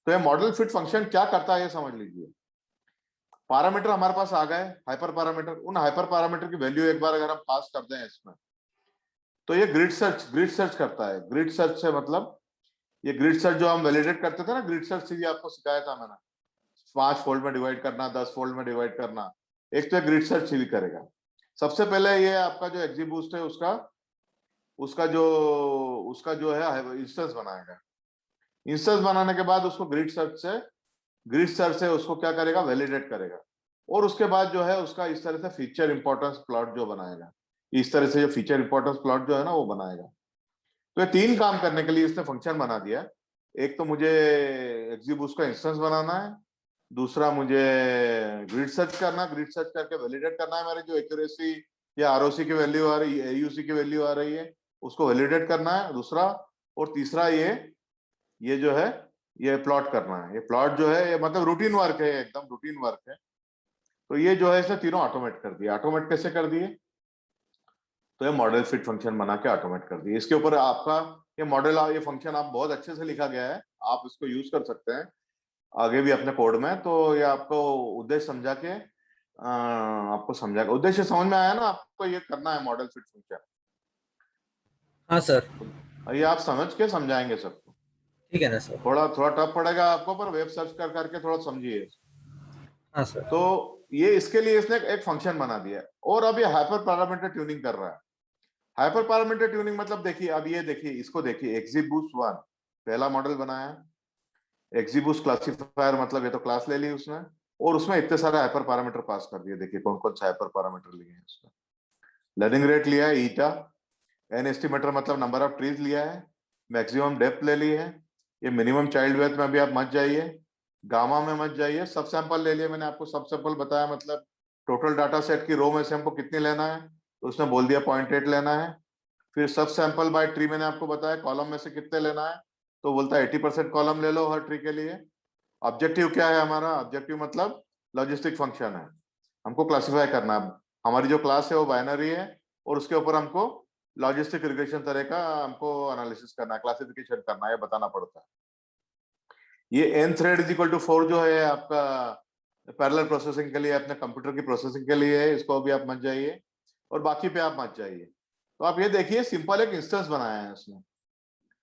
तो ये मॉडल फिट फंक्शन क्या करता है ये समझ लीजिए। पैरामीटर हमारे पास आ गए, हाइपर पैरामीटर, उन हाइपर पैरामीटर की वैल्यू एक बार अगर हम पास कर दें इसमें तो ये ग्रिड सर्च करता है। ग्रिड सर्च से मतलब ये ग्रिड सर्च जो हम वैलिडेट करते थे ना, ग्रिड सर्च से भी आपको सिखाया था मैंने, 5 फोल्ड में डिवाइड करना, 10 फोल्ड में डिवाइड करना, एक तो ये ग्रिड सर्च भी करेगा। सबसे पहले ये आपका जो एक्जीबूस्ट है उसका उसका जो है इंस्टेंस बनाएगा। इंस्टेंस बनाने के बाद उसको ग्रिड सर्च से उसको क्या करेगा, वैलिडेट करेगा, और उसके बाद जो है उसका इस तरह से फीचर इंपॉर्टेंस प्लॉट जो बनाएगा, इस तरह से जो फीचर इंपॉर्टेंस प्लॉट जो है ना वो बनाएगा। तो ये 3 काम करने के लिए इसने फंक्शन बना दिया। एक तो मुझे एक्जीबूस्ट का इंस्टेंस बनाना है, दूसरा मुझे ग्रिड सर्च करना, ग्रिड सर्च करके वैलिडेट करना है मेरी जो एक्यूरेसी या आरओसी की वैल्यू आ रही है, एयूसी की वैल्यू आ रही है, उसको वैलिडेट करना है दूसरा, और तीसरा ये जो है ये प्लॉट करना है। ये प्लॉट जो है ये मतलब रूटीन वर्क है, एकदम रूटीन वर्क है। तो ये जो है इसने तीनों ऑटोमेट कर दिया। ऑटोमेट कैसे कर दिए, तो ये मॉडल फिट फंक्शन बना के ऑटोमेट कर दिए। इसके ऊपर आपका ये मॉडल, ये फंक्शन आप बहुत अच्छे से लिखा गया है, आप इसको यूज कर सकते हैं आगे भी अपने कोड में। तो ये आपको उद्देश्य समझा के आपको समझाएगा। उद्देश्य समझ में आया ना आपको, ये करना है मॉडल फिट फंक्शन। हाँ सर, ये आप समझ के समझाएंगे सबको, ठीक है ना सर। थोड़ा टफ पड़ेगा आपको, पर वेब सर्च कर करके थोड़ा समझिए। हाँ सर। तो ये इसके लिए इसने एक फंक्शन बना दिया, और अब ये हाइपर पैरामीटर ट्यूनिंग कर रहा है। हाइपर पैरामीटर ट्यूनिंग मतलब देखिए, अब ये देखिए, इसको देखिए, एक्जीबूस्ट 1 पहला मॉडल बनाया, एक्जीबूस्ट क्लासिफायर मतलब ये तो क्लास ले ली उसने, और उसमें इतने सारे हाइपर पैरामीटर पास कर दिए। देखिए कौन कौन से हाइपर पैरामीटर लिए हैं उसने। लर्निंग रेट लिया है ईटा, एन एस्टिमेटर मतलब नंबर ऑफ ट्रीज लिया है, मैक्सिमम डेप्थ ले ली है, ये मिनिमम चाइल्ड वेथ में अभी आप मत जाइए, गामा में मत जाइए, सब सैंपल ले लिए मैंने आपको, सब सैंपल बताया मतलब टोटल डाटा सेट की रो में से हमको कितनी लेना है, तो उसने बोल दिया 0.8 लेना है। फिर सब सैंपल बाय ट्री मैंने आपको बताया कॉलम में से कितने लेना है, तो बोलता है 80% कॉलम ले लो हर ट्री के लिए। ऑब्जेक्टिव क्या है हमारा, ऑब्जेक्टिव मतलब लॉजिस्टिक फंक्शन है, हमको क्लासिफाई करना है। हमारी जो क्लास है वो बाइनरी है, और उसके ऊपर हमको लॉजिस्टिक रिग्रेशन तरह का हमको एनालिसिस करना है, क्लासिफिकेशन करना है, बताना पड़ता है। ये n thread is equal to 4 जो है आपका पैरेलल प्रोसेसिंग के लिए, अपने कंप्यूटर की प्रोसेसिंग के लिए है, इसको भी आप मत जाइए, और बाकी पे आप मत जाइए। तो आप ये देखिए सिंपल एक इंस्टेंस बनाया है उसने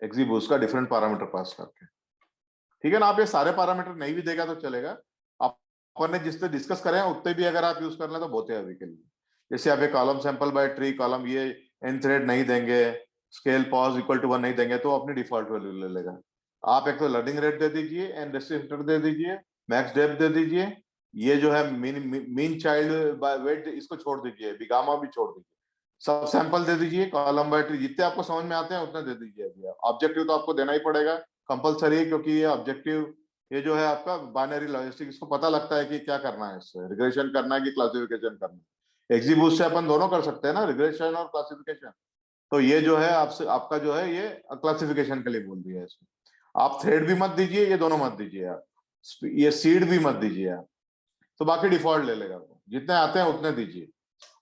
एक्जीबूस्ट का, डिफरेंट पैरामीटर पास करके। ठीक है ना, आप ये सारे पैरामीटर नहीं भी देगा तो चलेगा, आप अपन ने जिससे डिस्कस करे हैं उतने भी अगर आप यूज कर लें तो बहुत है अभी के लिए। जैसे आप ये column sample by tree column, ये एन थ्रेड नहीं देंगे, स्केल पॉज इक्वल टू 1 नहीं देंगे, तो अपनी डिफॉल्ट वैल्यू ले लेगा। आप एक तो लर्निंग रेट दे दीजिए, एन रेस्ट्रिक्टर दे दीजिए, मैक्स डेप्थ दे दीजिए, ये जो है मीन चाइल्ड वेट इसको छोड़ दीजिए, बिगामा भी छोड़ दीजिए, सब सैंपल दे दीजिए, कॉलम बाय ट्री जितने आपको समझ में आते हैं उतने दे दीजिए। ऑब्जेक्टिव तो आपको देना ही पड़ेगा, कंपलसरी है, क्योंकि ये ऑब्जेक्टिव ये जो है आपका बाइनरी लॉजिस्टिक, इसको पता लगता है कि क्या करना है, इससे रिग्रेशन करना है कि क्लासिफिकेशन करना है। एक्जीबूस्ट से अपन दोनों कर सकते हैं ना, रिग्रेशन और क्लासिफिकेशन। तो ये जो है आपसे आपका जो है ये क्लासिफिकेशन के लिए बोल दिया है इसमें। आप थ्रेड भी मत दीजिए, ये दोनों मत दीजिए आप, ये सीड भी मत दीजिए आप, तो बाकी डिफॉल्ट ले लेगा वो, जितने आते हैं उतने दीजिए,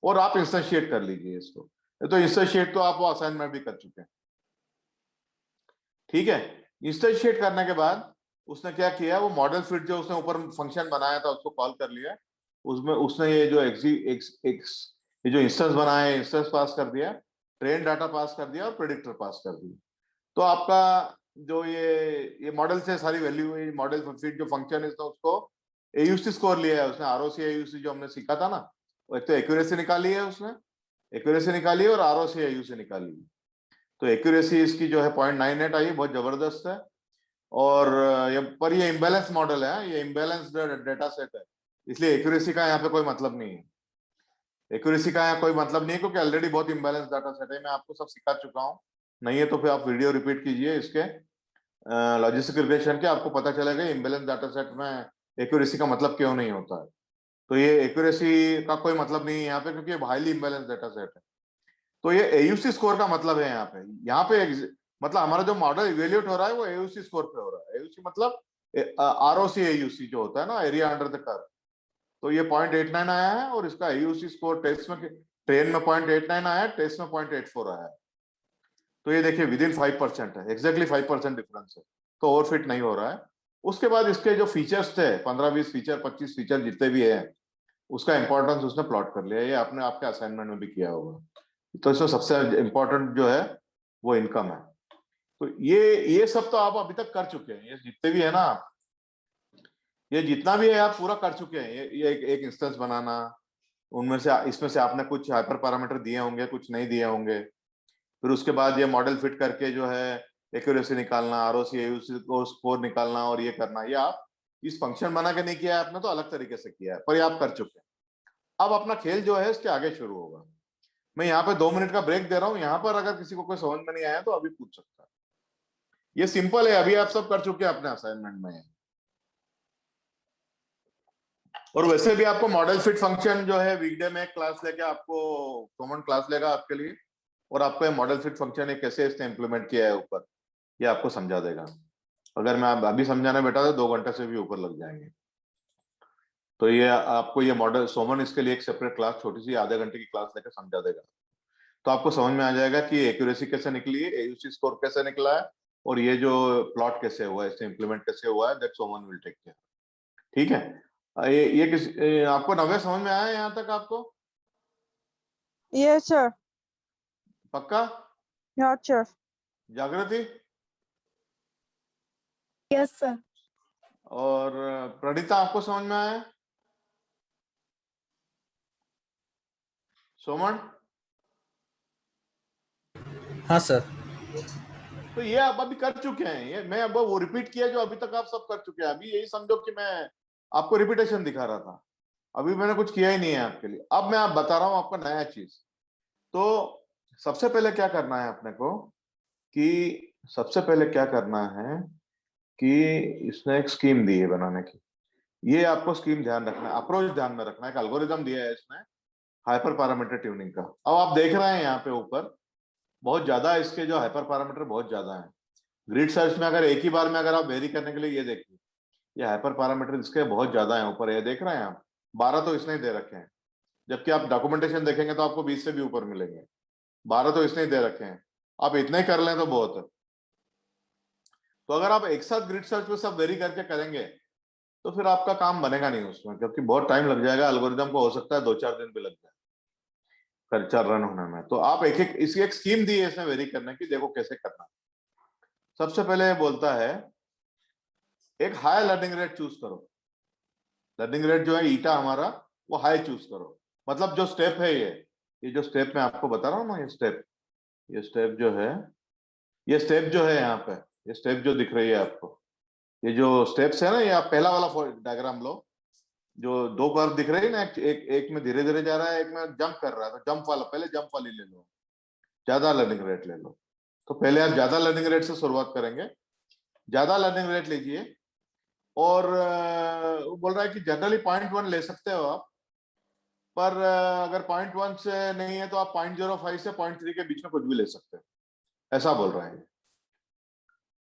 और आप इंस्टेंशिएट कर लीजिए इसको। तो इंस्टेंशिएट तो आप वो असाइनमेंट भी कर चुके हैं, ठीक है। इंस्टेंशिएट करने के बाद उसने क्या किया, वो मॉडल फिट जो उसने ऊपर फंक्शन बनाया था उसको कॉल कर लिया, उसमें उसने ये जो ये जो इंस्टेंस बनाया है, इंस्टेंस पास कर दिया, ट्रेन डाटा पास कर दिया, और प्रेडिक्टर पास कर दिया। तो आपका जो ये मॉडल से सारी वैल्यू, ये मॉडल फिट जो फंक्शन है उसको एयूसी स्कोर लिया है उसने, आरओसी एयूसी जो हमने सीखा था ना, वो एक तो एक्यूरेसी निकाली है उसने, एक्यूरेसी निकाली है, और आरओसी एयूसी निकाली है। तो एक्यूरेसी इसकी जो है 0.98 आई, बहुत जबरदस्त है। और ये इम्बैलेंस मॉडल है, ये इम्बैलेंस डेटा सेट है, इसलिए एक्यूरेसी का यहाँ पे कोई मतलब नहीं है। एक्यूरेसी का यहाँ कोई मतलब नहीं है, क्योंकि ऑलरेडी बहुत इम्बैलेंस डाटा सेट है, मैं आपको सब सिखा चुका हूँ। नहीं है तो फिर आप वीडियो रिपीट कीजिए इसके लॉजिस्टिक रिग्रेशन के, आपको पता चलेगा इम्बैलेंस डाटा सेट में एक्यूरेसी का मतलब क्यों नहीं होता है। तो ये एक्यूरेसी का कोई मतलब नहीं है यहाँ पे, क्योंकि ये हाईली इम्बैलेंस डाटा सेट है। तो ये एयूसी स्कोर का मतलब है यहाँ पे मतलब हमारा जो मॉडल इवेल्यूएट हो रहा है वो AUC स्कोर पे हो रहा है। AUC मतलब ROC AUC जो होता है ना, एरिया अंडर द कर्व। तो ये 0.89 आया है और इसका AUC स्कोर टेस्ट में, ट्रेन में 0.89 आया है, टेस्ट में 0.84 आया है। तो ये देखिए विद इन 5% है, एग्जैक्टली 5% डिफरेंस है, तो ओवरफिट नहीं हो रहा है। उसके बाद इसके जो फीचर्स थे 15-20 फीचर 25 फीचर जितने भी है, उसका इंपॉर्टेंस उसने प्लॉट कर लिया। ये आपने आपके असाइनमेंट में भी किया होगा। तो इसमें सबसे इंपॉर्टेंट जो है वो इनकम है। तो ये सब तो आप अभी तक कर चुके हैं, ये जितने भी है ना, ये जितना भी है आप पूरा कर चुके हैं। ये एक इंस्टेंस बनाना, उनमें से इसमें से आपने कुछ हाइपर पैरामीटर दिए होंगे, कुछ नहीं दिए होंगे। फिर उसके बाद ये मॉडल फिट करके जो है एक्यूरेसी निकालना, ROC AUC को स्कोर निकालना और ये करना, ये आप इस फंक्शन बना के नहीं किया है आपने, तो अलग तरीके से किया है, पर ये आप कर चुके हैं। अब अपना खेल जो है इसके आगे शुरू होगा। मैं यहाँ पे 2 मिनट का ब्रेक दे रहा हूँ, यहाँ पर अगर किसी को कोई समझ में नहीं आया तो अभी पूछ सकता है। ये सिंपल है, अभी आप सब कर चुके हैं अपने असाइनमेंट में। और वैसे भी आपको मॉडल फिट फंक्शन जो है वीकडे में एक क्लास लेके आपको कॉमन क्लास लेगा आपके लिए, और आपको मॉडल फिट फंक्शन है कैसे इसने इंप्लीमेंट किया है ऊपर, ये आपको समझा देगा। अगर मैं अभी समझाने बैठा तो 2 घंटे से भी ऊपर लग जाएंगे। तो ये आपको ये मॉडल सोमन इसके लिए एक सेपरेट क्लास, छोटी सी आधे घंटे की क्लास लेकर समझा देगा। तो आपको समझ में आ जाएगा कि एक्यूरेसी कैसे निकली है, AUC स्कोर कैसे निकला है, और ये जो प्लॉट कैसे हुआ है, इससे इंप्लीमेंट कैसे हुआ है, that someone will take care. ठीक है, ये आपको नवे समझ में आया यहाँ तक आपको? Yes, sir. पक्का? Yeah, sir. जागृति Yes, sir. और प्रणीता आपको समझ में आया? सोमन? हाँ सर। तो ये आप अभी कर चुके हैं, ये मैं अब वो रिपीट किया जो अभी तक आप सब कर चुके हैं। अभी यही समझो कि मैं आपको रिपीटेशन दिखा रहा था, अभी मैंने कुछ किया ही नहीं है आपके लिए। अब मैं आप बता रहा हूं आपका नया चीज। तो सबसे पहले क्या करना है अपने को, कि सबसे पहले क्या करना है कि इसने एक स्कीम दी है बनाने की। ये आपको स्कीम ध्यान रखना है, अप्रोच ध्यान में रखना है। एक एल्गोरिदम दिया है इसने हाइपर पैरामीटर ट्यूनिंग का। अब आप देख रहे हैं यहाँ पे ऊपर बहुत ज्यादा इसके जो हाइपर पैरामीटर बहुत ज्यादा है। ग्रिड सर्च में अगर एक ही बार में अगर आप वेरी करने के लिए, ये देखिए ये हाइपर पैरामीटर इसके बहुत ज्यादा है ऊपर, ये देख रहे हैं आप, 12 तो इसने ही दे रखे हैं। जबकि आप डॉक्यूमेंटेशन देखेंगे तो आपको 20 से भी ऊपर मिलेंगे, 12 तो इसने ही दे रखे हैं। आप इतने कर लें तो बहुत है। तो अगर आप एक साथ ग्रिड सर्च पे सब वेरी करके करेंगे तो फिर आपका काम बनेगा नहीं उसमें, क्योंकि बहुत टाइम लग जाएगा। एल्गोरिदम को हो सकता है 2-4 दिन भी लग जाए खर्चा रन होने में। तो आप एक एक इसकी एक स्कीम दी है इसमें वेरी करने की, देखो कैसे करना। सबसे पहले बोलता है एक हाई लर्निंग रेट चूज करो। लर्निंग रेट जो है ईटा हमारा, वो हाई चूज करो। मतलब जो स्टेप है ये जो स्टेप मैं आपको बता रहा हूँ ना, ये स्टेप जो है, ये स्टेप जो है यहाँ पे, ये स्टेप जो दिख रही है आपको, ये जो स्टेप्स है ना, ये आप पहला वाला डायग्राम लो। जो 2 कर्व दिख रही है ना, एक में धीरे धीरे जा रहा है, एक में जंप कर रहा है। तो जंप वाला, पहले जंप वाली ले लो, ज्यादा लर्निंग रेट ले लो। तो पहले आप ज्यादा लर्निंग रेट से शुरुआत करेंगे, ज्यादा लर्निंग रेट लीजिए। और वो बोल रहा है कि जनरली 0.1 ले सकते हो आप, पर अगर 0.1 से नहीं है तो आप 0.05 से 0.3 के बीच में कुछ भी ले सकते हो, ऐसा बोल रहा है।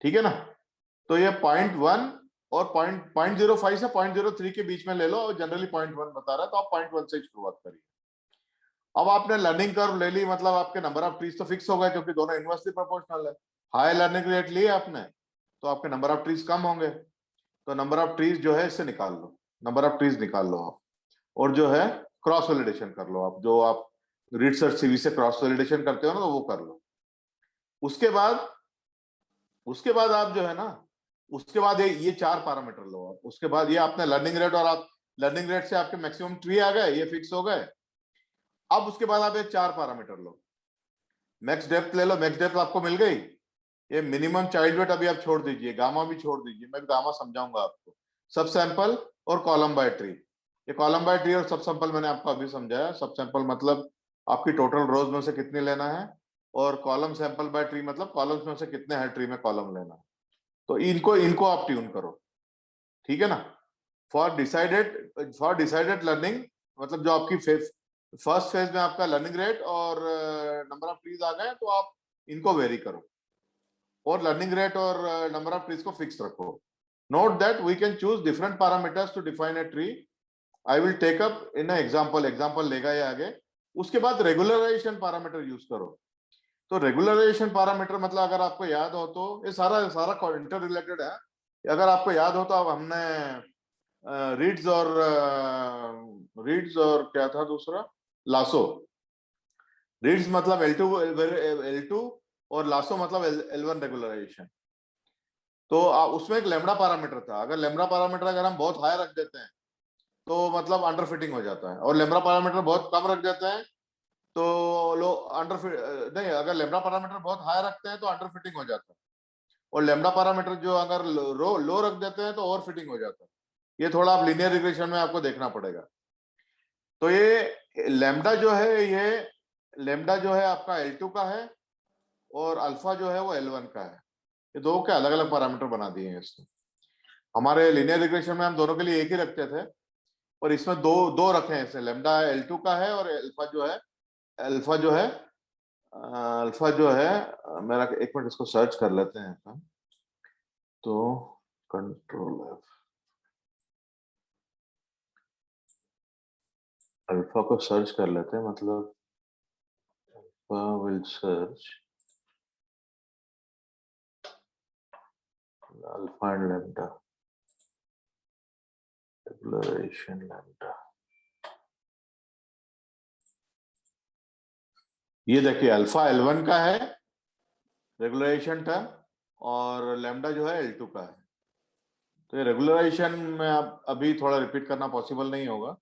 ठीक है ना? तो ये 0.1 और 0.05 से 0.03 के बीच में ले लो, और जनरली 0.1 बता रहा है, तो आप 0.1 से शुरुआत करिए। अब आपने लर्निंग कर्व ले ली, मतलब आपके नंबर ऑफ ट्रीज तो फिक्स हो गए, क्योंकि दोनों इनवर्सली प्रोपोर्शनल है। हाई लर्निंग रेट लिए आपने तो आपके नंबर ऑफ ट्रीज कम होंगे, तो नंबर ऑफ ट्रीज जो है इससे निकाल लो, नंबर ऑफ ट्रीज निकाल लो आप। और जो है क्रॉस वैलिडेशन कर लो आप, जो आप रीड सर्च सीवी से क्रॉस वैलिडेशन करते हो ना, तो वो कर लो। उसके बाद आप जो है ना, उसके बाद ये 4 पैरामीटर लो आप। उसके बाद ये आपने लर्निंग रेट, और आप लर्निंग रेट से आपके मैक्सिमम ट्री आ गए, ये फिक्स हो गए। अब उसके बाद आप ये 4 पैरामीटर लो। मैक्स डेप्थ ले लो, मैक्स डेप्थ आपको मिल गई। ये मिनिमम चाइल्ड वेट अभी आप छोड़ दीजिए, गामा भी छोड़ दीजिए, मैं गामा समझाऊंगा आपको। सब सैंपल और कॉलम बाय ट्री, ये कॉलम बाय ट्री और सब सैंपल मैंने आपको अभी समझाया। सब सैंपल मतलब आपकी टोटल रोज में से कितनी लेना है, और कॉलम सैंपल बाय ट्री मतलब कॉलम्स में से कितने हैं ट्री में कॉलम लेना है। तो इनको आप ट्यून करो, ठीक है ना? फॉर डिसाइडेड लर्निंग, मतलब जो आपकी फर्स्ट फेज में आपका लर्निंग रेट और नंबर ऑफ ट्रीज आ गए, तो आप इनको वेरी करो। और लर्निंग रेट और नंबर ऑफ ट्रीज को फिक्स रखो. Note that we can choose different parameters to define a tree. I will take up in example लेगा ये आगे. उसके बाद रेगुलराइजेशन पैरामीटर यूज करो. तो रेगुलराइजेशन पैरामीटर मतलब अगर आपको याद हो तो ये सारा इंटर रिलेटेड है. अगर आपको याद हो तो अब हमने रीड्स और क्या था दूसरा, लासो. रीड्स मतलब L2 और लासो मतलब L1 रेगुलराइजेशन. तो उसमें एक लेमडा पैरामीटर था. अगर लेमडा पैरामीटर अगर हम बहुत हाई रख देते हैं तो मतलब अंडर फिटिंग हो जाता है, और लेमडा पैरामीटर बहुत कम रख देते हैं तो लो अंडर नहीं, अगर लेमडा पैरामीटर बहुत हाई रखते हैं तो अंडर फिटिंग हो जाता है, और लेमडा पैरामीटर जो अगर लो रख देते हैं तो ओवर फिटिंग हो जाता है. ये थोड़ा आप लीनियर रिग्रेशन में आपको देखना पड़ेगा. तो ये लेमडा जो है आपका L2 का है, और अल्फा जो है वो L1 का है. ये दो के अलग अलग पैरामीटर बना दिए हैं इसमें. हमारे लीनियर रिग्रेशन में हम दोनों के लिए एक ही रखते थे, और इसमें दो रखे हैं. इसमें लेमडा L2 का है, और अल्फा जो है मेरा, एक मिनट इसको सर्च कर लेते हैं अपन. तो कंट्रोल F, अल्फा को सर्च कर लेते हैं. मतलब alpha will search alpha and lambda, regularisation lambda. ये देखिए अल्फा L1 का है रेगुलराइजेशन टर्म, और लैम्डा जो है L2 का है. तो ये रेगुलराइजेशन में आप अभी थोड़ा रिपीट करना पॉसिबल नहीं होगा.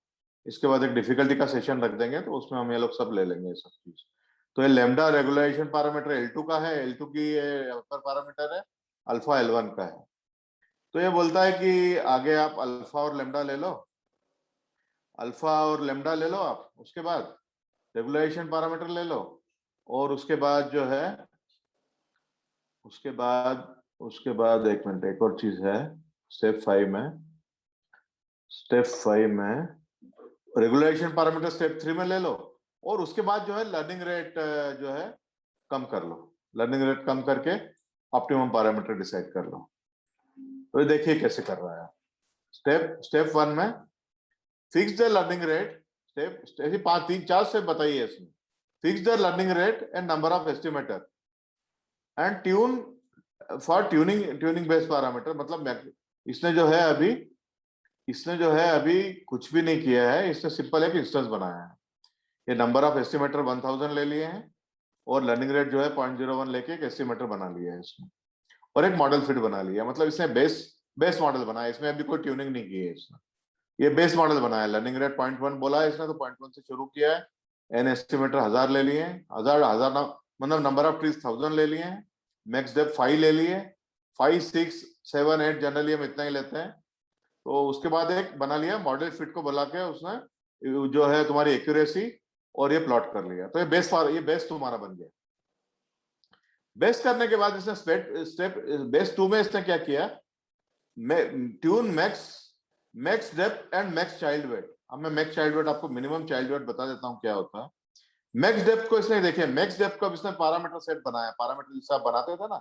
इसके बाद एक डिफिकल्टी का सेशन रख देंगे तो उसमें हम ये लोग सब ले लेंगे ये सब चीज. तो ये लैम्डा रेगुलराइजेशन पैरामीटर L2 का है, L2 की ये अपर पैरामीटर है, अल्फा L1 का है. तो ये बोलता है कि आगे आप अल्फा और लैम्डा ले लो, आप. उसके बाद रेगुलराइजेशन पैरामीटर ले लो, और उसके बाद जो है उसके बाद एक मिनट, एक और चीज है. स्टेप 5 में रेगुलेशन पैरामीटर स्टेप 3 में ले लो, और उसके बाद जो है लर्निंग रेट जो है कम कर लो. लर्निंग रेट कम करके ऑप्टिमम पैरामीटर डिसाइड कर लो. तो ये देखिए कैसे कर रहा है. स्टेप 1 में fix the learning rate. Step 4 step बताइए इसमें. Fix the learning rate and number of estimator and tune for tuning based parameter. मतलब इसने जो है अभी कुछ भी नहीं किया है. इसने सिंपल एक इंस्टेंस बनाया है. ये नंबर ऑफ एस्टिमेटर 1000 ले लिए हैं, और लर्निंग रेट जो है 0.01 लेके एक एस्टिमेटर बना लिया है इसमें, और एक मॉडल फिट बना लिया. मतलब इसने बेस मॉडल बनाया. इसमें अभी कोई ट्यूनिंग नहीं की है इसने. ये बेस मॉडल बनाया. लर्निंग रेट 0.1 बोला है इसने, तो 0.1 से शुरू किया है. एन एस्टिमेटर 1000 ले लिए हैं. मतलब नंबर ऑफ ट्रीज 1000 ले लिए हैं. मैक्स डेप्थ 5 ले लिए. 5, 6, 7, 8 जनरली हम इतना ही लेते हैं. तो उसके बाद एक बना लिया मॉडल फिट को बुला के उसने जो है तुम्हारी एक्यूरेसी, और ये प्लॉट कर लिया. तो ये बेस तुम्हारा बन गया. बेस करने के बाद इसने स्टेप बेस 2 में इसने क्या किया, tune max depth and max child weight. अब मैं मैक्स चाइल्ड वेट आपको मिनिमम चाइल्ड वेट बता देता हूँ क्या होता है. मैक्स डेप्थ को इसने देखिए, मैक्स डेप्थ को इसने पैरामीटर सेट बनाया. पैरामीटर जिससे आप बनाते थे ना,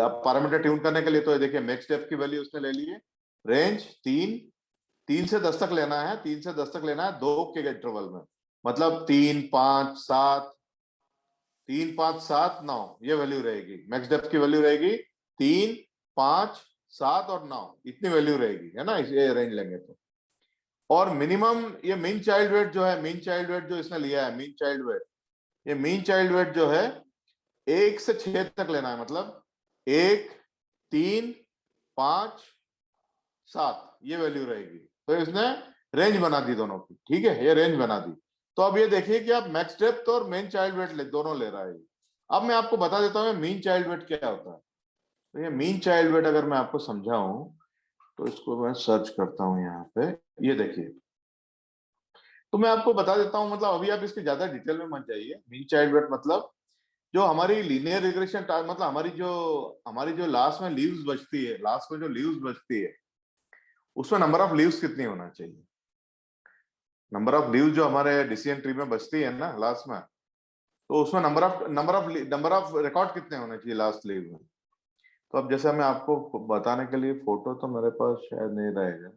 आप पैरामीटर ट्यून करने के लिए. तो ये देखिए मैक्स डेप्थ की वैल्यू उसने ले ली है. रेंज 3 से 10 तक लेना है. 3 से 10 तक लेना है 2 के इंटरवल में. मतलब 3, 5, 7, 9 ये वैल्यू रहेगी. मैक्स डेप्थ की वैल्यू रहेगी 3, 5, 7 और 9. इतनी वैल्यू रहेगी, है ना, ये रेंज लेंगे तो. और मिनिमम ये मीन चाइल्ड वेट जो इसने लिया है, मीन चाइल्ड वेट जो है 1 से 6 तक लेना है. मतलब 1, 3, 5, 7 ये वैल्यू रहेगी. तो इसने रेंज बना दी दोनों की. ठीक है, ये रेंज बना दी. तो अब ये देखिए कि आप मैक्स डेप्थ और मेन चाइल्ड वेट दोनों ले रहा है. अब मैं आपको बता देता हूँ मीन चाइल्ड वेट क्या होता है. तो ये मीन चाइल्ड वेट अगर मैं आपको समझाऊं तो इसको मैं सर्च करता हूं यहाँ पे. ये देखिए, तो मैं आपको बता देता हूं. मतलब अभी आप इसके ज्यादा डिटेल में मत जाइए. मीन चाइल्ड वेट मतलब जो हमारी लीनियर रिग्रेशन, मतलब हमारी जो लास्ट में लीव्स बचती है, उसमें नंबर ऑफ लीव्स कितनी होना चाहिए. नंबर ऑफ लीव्स जो हमारे डिसीजन ट्री में बचती है ना लास्ट में, तो उसमें नंबर ऑफ रिकॉर्ड कितने होने चाहिए लास्ट लीव में। तो अब जैसे मैं आपको बताने के लिए फोटो तो मेरे पास शायद नहीं रहेगा,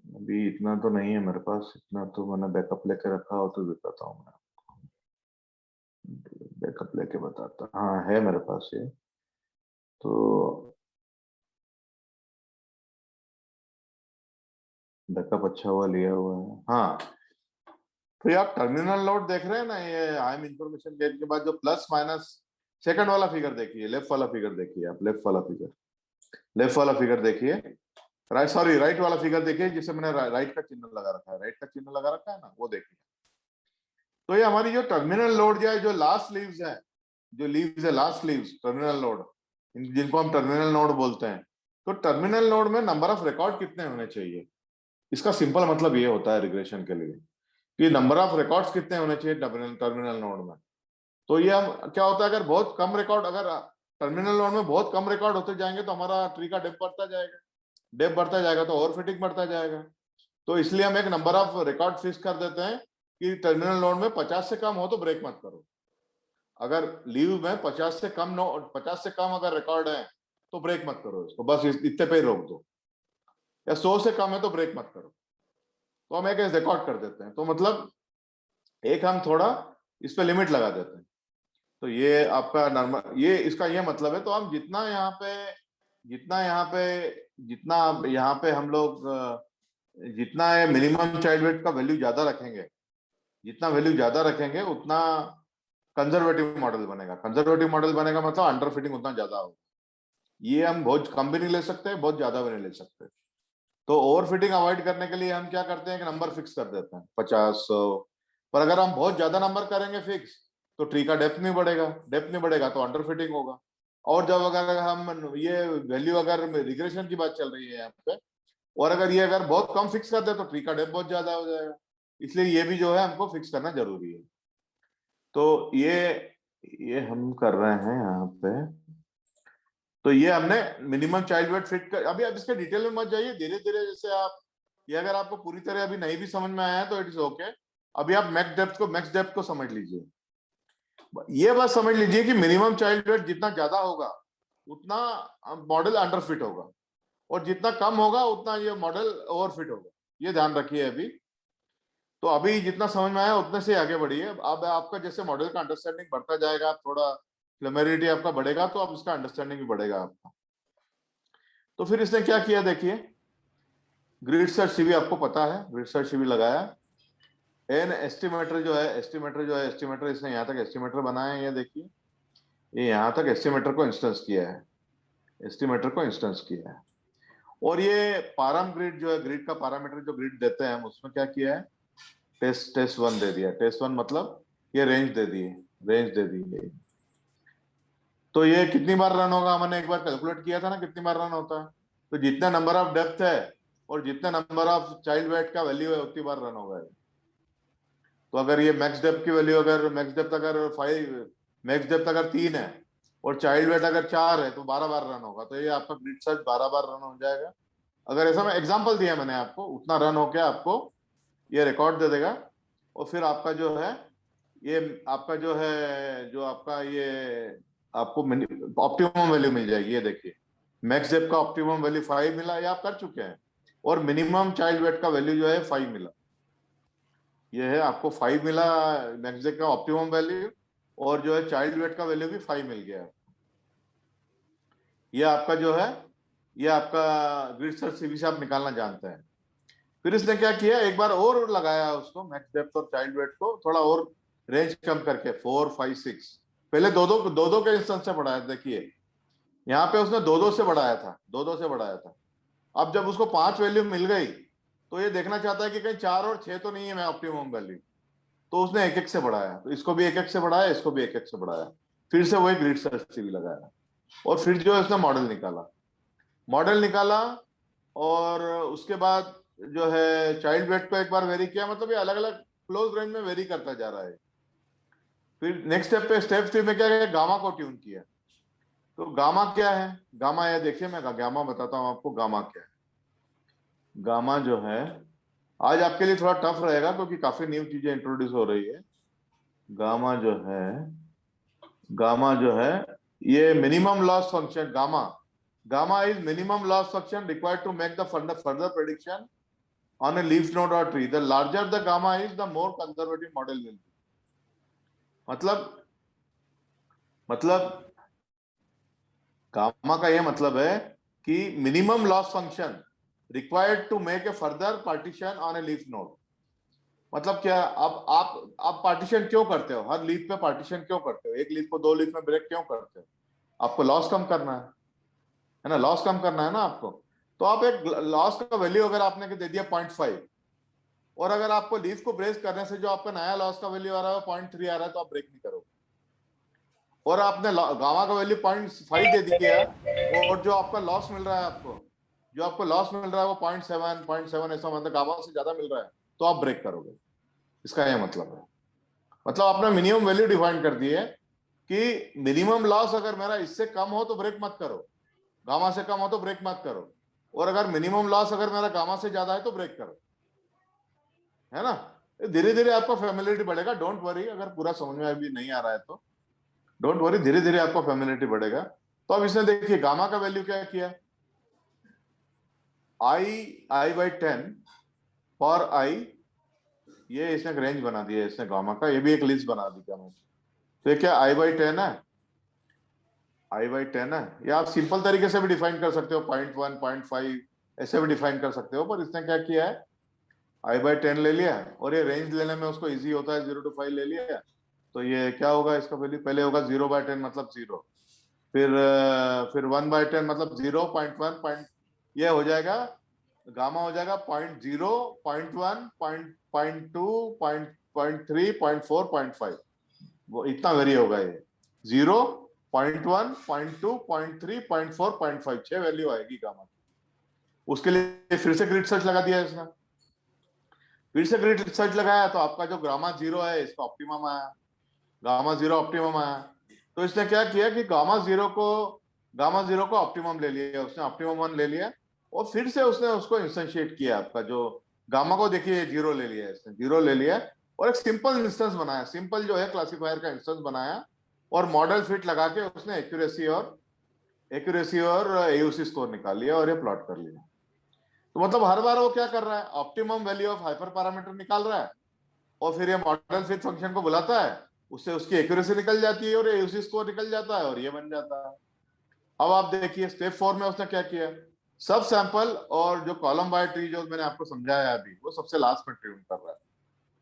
अभी इतना तो नहीं है मेरे पास, इतना तो मैंने बैकअप लेके रखा हो तो बताता हूँ मैं आपको, बैकअप लेके बताता। हाँ है मेरे पास ये, तो बैकअप अच्छा हुआ लिया हुआ है। हाँ, तो ये आप टर्मिनल लोड देख रहे हैं ना, ये आईएम इंफॉर्मेशन गेट के बाद जो प्लस माइनस सेकंड वाला फिगर देखिए, लेफ्ट वाला फिगर देखिए, आप लेफ्ट वाला फिगर देखिए, राइट वाला फिगर देखिए जिसे मैंने राइट का चिन्ह लगा रखा है, राइट का चिन्ह लगा रखा है ना, वो देखिए। तो ये हमारी जो टर्मिनल लोड जो लास्ट लीव्स है, जो लीव्स है लास्ट लीव्स टर्मिनल लोड, जिनको हम टर्मिनल नोड बोलते हैं, तो टर्मिनल नोड में नंबर ऑफ रिकॉर्ड कितने होने चाहिए, इसका सिंपल मतलब ये होता है रिग्रेशन के लिए कि नंबर ऑफ रिकॉर्ड्स कितने होने चाहिए टर्मिनल नोड में। तो ये हम क्या होता है, अगर बहुत कम रिकॉर्ड, अगर टर्मिनल नोड में बहुत कम रिकॉर्ड होते जाएंगे तो हमारा ट्री का डेप्थ बढ़ता जाएगा तो ओवरफिटिंग बढ़ता जाएगा। तो इसलिए हम एक नंबर ऑफ रिकॉर्ड फिक्स कर देते हैं कि टर्मिनल नोड में 50 से कम हो तो ब्रेक मत करो। अगर लीव में 50 से कम अगर रिकॉर्ड है तो ब्रेक मत करो इसको, बस इतने पे ही रोक दो, या 100 से कम है तो ब्रेक मत करो। तो हम एक रिकॉर्ड कर देते हैं, तो मतलब एक हम थोड़ा इस पे लिमिट लगा देते हैं। तो ये आपका नॉर्मल, ये इसका ये मतलब है। तो हम जितना यहाँ पे हम लोग जितना मिनिमम चाइल्ड वेट का वैल्यू ज्यादा रखेंगे, जितना वैल्यू ज्यादा रखेंगे उतना कंजर्वेटिव मॉडल बनेगा। कंजर्वेटिव मॉडल बनेगा मतलब अंडर फिटिंग उतना ज्यादा होगा। ये हम बहुत कम भी नहीं ले सकते, बहुत ज्यादा भी नहीं ले सकते। तो ओवर फिटिंग अवॉइड करने के लिए हम क्या करते हैं, एक नंबर फिक्स कर देते हैं 50, 100। पर अगर हम बहुत ज्यादा नंबर करेंगे फिक्स तो ट्री का डेप्थ नहीं बढ़ेगा तो अंडर फिटिंग होगा। और जब अगर हम ये वैल्यू, अगर रिग्रेशन की बात चल रही है यहाँ पे, और अगर ये अगर बहुत कम फिक्स कर दे तो ट्री का डेप्थ बहुत ज्यादा हो जाएगा। इसलिए ये भी जो है हमको फिक्स करना जरूरी है। तो ये हम कर रहे हैं यहाँ पे। तो ये हमने मिनिमम चाइल्ड वेट फिट कर, अभी आप इसके डिटेल में मत जाइए, धीरे धीरे जैसे आप, ये अगर आपको पूरी तरह अभी नहीं भी समझ में आया है तो इट इज ओके। अभी आप मैक्स डेप्थ को समझ लीजिए। ये बात समझ लीजिए कि मिनिमम चाइल्ड वेट जितना ज्यादा होगा उतना मॉडल अंडर फिट होगा, और जितना कम होगा उतना ये मॉडल ओवर फिट होगा। ये ध्यान रखिए अभी। तो अभी जितना समझ में आया उतने से आगे बढ़िए। अब आपका जैसे मॉडल का अंडरस्टैंडिंग बढ़ता जाएगा, आप थोड़ा फ्लेमेरिटी आपका बढ़ेगा तो अब इसका अंडरस्टैंडिंग भी बढ़ेगा आपका। तो फिर इसने क्या किया देखिए, ग्रिड सर्च सीवी आपको पता है, ग्रिड सर्च सीवी लगाया। एन एस्टिमेटर जो है एस्टिमेटर इसने यहाँ तक एस्टिमेटर बनाया है, ये देखिए, ये यहाँ तक एस्टिमेटर को इंस्टेंस किया है। और ये पाराम ग्रिड जो है, ग्रिड का पैरामीटर जो ग्रिड देते हैं हम, उसमें क्या किया है, टेस्ट 1 दे दिया। टेस्ट 1 मतलब ये रेंज दे दी। तो ये कितनी बार रन होगा, हमने एक बार कैलकुलेट किया था ना कितनी बार रन होता है। तो जितना नंबर ऑफ डेप्थ है और जितना नंबर ऑफ चाइल्ड वेट का वैल्यू है उतनी बार रन होगा। तो अगर ये मैक्स डेप्थ की वैल्यू, अगर मैक्स डेप्थ अगर 3 है और चाइल्ड वेट अगर 4 है तो 12 बार रन होगा। तो ये आपका ग्रिड सर्च 12 बार रन हो जाएगा। अगर ऐसा मैं एग्जांपल दिया मैंने आपको, उतना रन होके आपको ये रिकॉर्ड दे देगा। और फिर आपका जो है ये आपका जो है जो आपका ये आपको ऑप्टिमम वैल्यू मिल जाएगी। ये देखिए, मैक्स डेप्थ का ऑप्टिमम वैल्यू 5 मिला, ये आप कर चुके हैं। और मिनिमम चाइल्ड वेट का वैल्यू जो है 5 मिला। ये है आपको 5 मिला मैक्स डेप्थ का ऑप्टिमम वैल्यू, और जो है चाइल्ड वेट का वैल्यू भी 5 मिल गया। ये आपका जो है, ये आपका ग्रिड सर्च सीवी से आप निकालना जानते हैं। फिर इसने क्या किया, एक बार और लगाया उसको, मैक्स डेप्थ और चाइल्ड वेट को थोड़ा और रेंज कम करके 4, 5, 6। पहले दो के इंस्टेंस से बढ़ाया। देखिए यहाँ पे उसने दो से बढ़ाया था। अब जब उसको 5 वैल्यू मिल गई तो ये देखना चाहता है कि कहीं 4 और 6 तो नहीं है मैं ऑप्टिमम वैल्यू। तो उसने एक से बढ़ाया, तो इसको भी एक से बढ़ाया, इसको भी एक से बढ़ाया। फिर से वही ग्रिड सर्च सीवी लगाया, और फिर जो है उसने मॉडल निकाला। और उसके बाद जो है चाइल्ड वेट को एक बार वेरी किया, मतलब ये अलग अलग क्लोज रेंज में वेरी करता जा रहा है। फिर नेक्स्ट स्टेप 3 में क्या है, गामा को ट्यून किया। तो गामा क्या है, गामा ये देखिए, मैं गामा बताता हूं आपको गामा क्या है। गामा जो है आज आपके लिए थोड़ा टफ रहेगा क्योंकि काफी न्यू चीजें इंट्रोड्यूस हो रही है। गामा जो है ये minimum loss function gamma is minimum loss function required to make the further prediction on a leaf node or tree. The larger the gamma is, the more conservative model will be. मतलब गामा का ये मतलब है कि minimum loss function required to make a further partition on a leaf node. मतलब क्या, अब आप पार्टीशन क्यों करते हो, हर लीफ पे पार्टीशन क्यों करते हो, एक लीफ को 2 लीफ में ब्रेक क्यों करते हो? आपको लॉस कम करना है ना, लॉस कम करना है ना आपको। तो आप एक लॉस का वैल्यू अगर आपने दे दिया 0.5, और अगर आपको लीफ को ब्रेक करने से जो आपका नया लॉस का वैल्यू आ रहा है 0.3 आ रहा है, तो आप ब्रेक नहीं करोगे। और आपने गामा का वैल्यू 0.5 दे दिया, और जो आपका लॉस मिल रहा है वो 0.7 ऐसा, मतलब गामा से ज्यादा मिल रहा है, तो आप ब्रेक करोगे। इसका यह मतलब है, मतलब आपने मिनिमम वैल्यू डिफाइन कर दी है कि मिनिमम लॉस अगर मेरा इससे कम हो तो ब्रेक मत करो, गामा से कम हो तो ब्रेक मत करो, और अगर मिनिमम लॉस अगर मेरा गामा से ज्यादा है तो ब्रेक करो, है ना। धीरे धीरे आपका फैमिलियरिटी बढ़ेगा, डोंट वरी। अगर पूरा समझ में अभी नहीं आ रहा है तो डोंट वरी, धीरे धीरे आपका फैमिलियरिटी बढ़ेगा। तो अब इसने देखिए गामा का वैल्यू क्या किया, i/10 फॉर i, ये इसने एक रेंज बना दिया इसने गामा का, ये भी एक लिस्ट बना दी गामा। तो ये क्या i/10 है, i/10 है। या आप सिंपल तरीके से भी डिफाइन कर सकते हो, 0.1 0.5 ऐसे भी डिफाइन कर सकते हो, पर इसने क्या किया है i/10 ले लिया, और ये रेंज लेने में उसको इजी होता है, 0 to 5 ले लिया। तो ये क्या होगा, इसका वैल्यू पहले होगा 0/10 मतलब 0, फिर 1/10 मतलब 0.1 ये हो जाएगा, गामा हो जाएगा 0.0 0.1 0.2 0.3 0.4 0.5, वो इतना वेरी होगा। ये 0 0.1 0.2 0.3 0.4 0.5 6 वैल्यू आएगी गामा की। उसके लिए फिर से ग्रिड सर्च लगा दिया इसने, फिर से ग्रिड सर्च लगाया, तो आपका जो गामा 0 है इसका ऑप्टिमम आया, गामा 0 ऑप्टिमम आया। तो इसने क्या किया कि गामा जीरो को ऑप्टिमम ले लिया उसने, ऑप्टिमम 1 ले लिया, और फिर से उसने उसको इंस्टेंशिएट किया। आपका जो गामा को देखिए 0 ले लिया इसने, 0 ले लिया, और एक सिंपल इंस्टेंस बनाया, सिंपल जो है क्लासिफायर का इंस्टेंस बनाया, और मॉडल फिट लगा के उसने एक्यूरेसी और AUC स्कोर निकाल लिया, और ये प्लॉट कर लिया। तो मतलब हर बार वो क्या कर रहा है, optimum value of hyper parameter निकाल रहा है, और फिर ये मॉडल फिट फंक्शन को बुलाता है, उससे उसकी एक्यूरेसी निकल जाती है, और AUC स्कोर निकल जाता है, और ये बन जाता है। अब आप देखिए स्टेप 4 में उसने क्या किया, सब सैंपल और जो कॉलम बाय ट्री जो मैंने आपको समझाया अभी, वो सबसे लास्ट में ट्यून कर रहा है।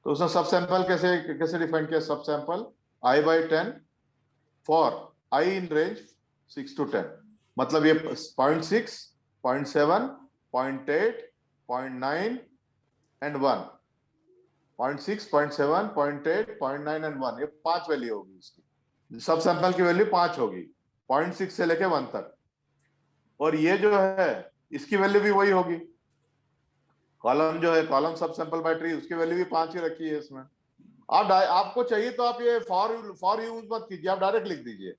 तो उसने सब सैंपल कैसे डिफाइन किया, सब sample i/10 for i in range 6 to 10, मतलब ये 0.6 0.7 0.8 0.9 एंड 1, 0.6 0.7 0.8 0.9 एंड 1, ये 5 वैल्यू होगी इसकी, सब सैंपल की वैल्यू 5 होगी 0.6 से लेके 1 तक। और ये जो है इसकी वैल्यू भी वही होगी, कॉलम जो है कॉलम सब सैंपल बाय ट्री, उसकी वैल्यू भी 5 ही रखी है इसमें। आपको चाहिए तो आप ये फॉर यूज मत कीजिए, आप डायरेक्ट लिख दीजिए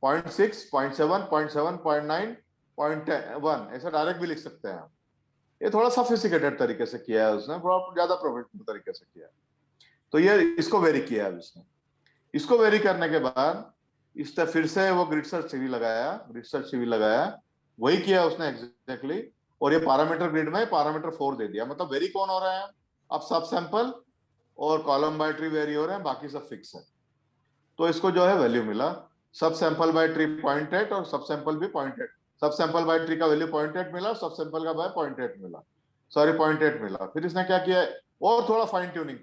0.6 0.7 0.7 0.9 0.1 ऐसा डायरेक्ट भी लिख सकते हैं आप। ये थोड़ा सोफिस्टिकेटेड तरीके से किया है उसने, थोड़ा ज्यादा प्रोफेशनल तरीके से किया है। तो ये इसको वेरी किया है इसने। इसको वेरी करने के बाद इसने फिर से वो ग्रिड सर्च CV लगाया, वही किया उसने एग्जैक्टली, और ये पैरामीटर ग्रिड में पैरामीटर 4 दे दिया। मतलब वेरी कौन हो रहा है, अब सब सैंपल और कॉलम बाय ट्री वेरी हो रहे हैं, बाकी सब फिक्स है। तो इसको जो है वैल्यू मिला, सब सैंपल बाय ट्री 0.8 और सब सैंपल भी 0.8, सब सैंपल बाय ट्री का वैल्यू 0.8 मिला, सब सैंपल का बाय 0.8 मिला, 0.8 मिला। फिर इसने क्या किया, और थोड़ा फाइन ट्यूनिंग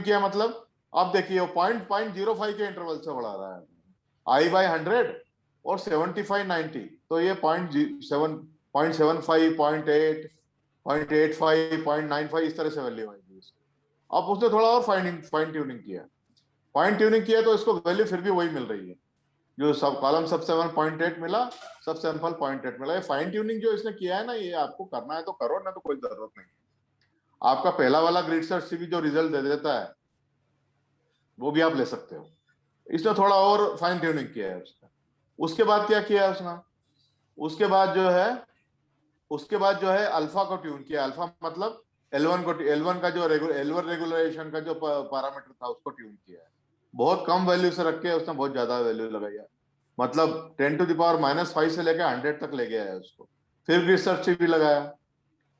किया, मतलब आप देखिए 0.05 के इंटरवल से बढ़ा रहा है, i/100 और 75 90, तो ये 0.7 0.75 0.8 0.85 0.95 इस तरह से वैल्यू आएगी। अब उसने थोड़ा और फाइन ट्यूनिंग किया, तो इसको वैल्यू फिर भी वही मिल रही है, जो सब कॉलम सब 7.8 मिला, सब सैंपल 0.8 मिला। ये फाइन ट्यूनिंग जो इसने किया है ना, ये आपको करना है तो करो, ना तो कोई जरूरत नहीं। आपका पहला वाला ग्रिड सर्च CV जो रिजल्ट दे देता है वो भी आप ले सकते हो, इसने थोड़ा और फाइन ट्यूनिंग किया है उसका। उसके बाद क्या किया उसने, उसके बाद जो है अल्फा को ट्यून किया। अल्फा मतलब L1 का जो L1 रेगुलेशन का जो पैरामीटर था उसको ट्यून किया है। बहुत कम वैल्यू से रख के उसने बहुत ज्यादा वैल्यू लगाई है, मतलब 10⁻⁻5 से लेकर 100 तक ले गया है उसको। फिर ग्रिड सर्च भी लगाया,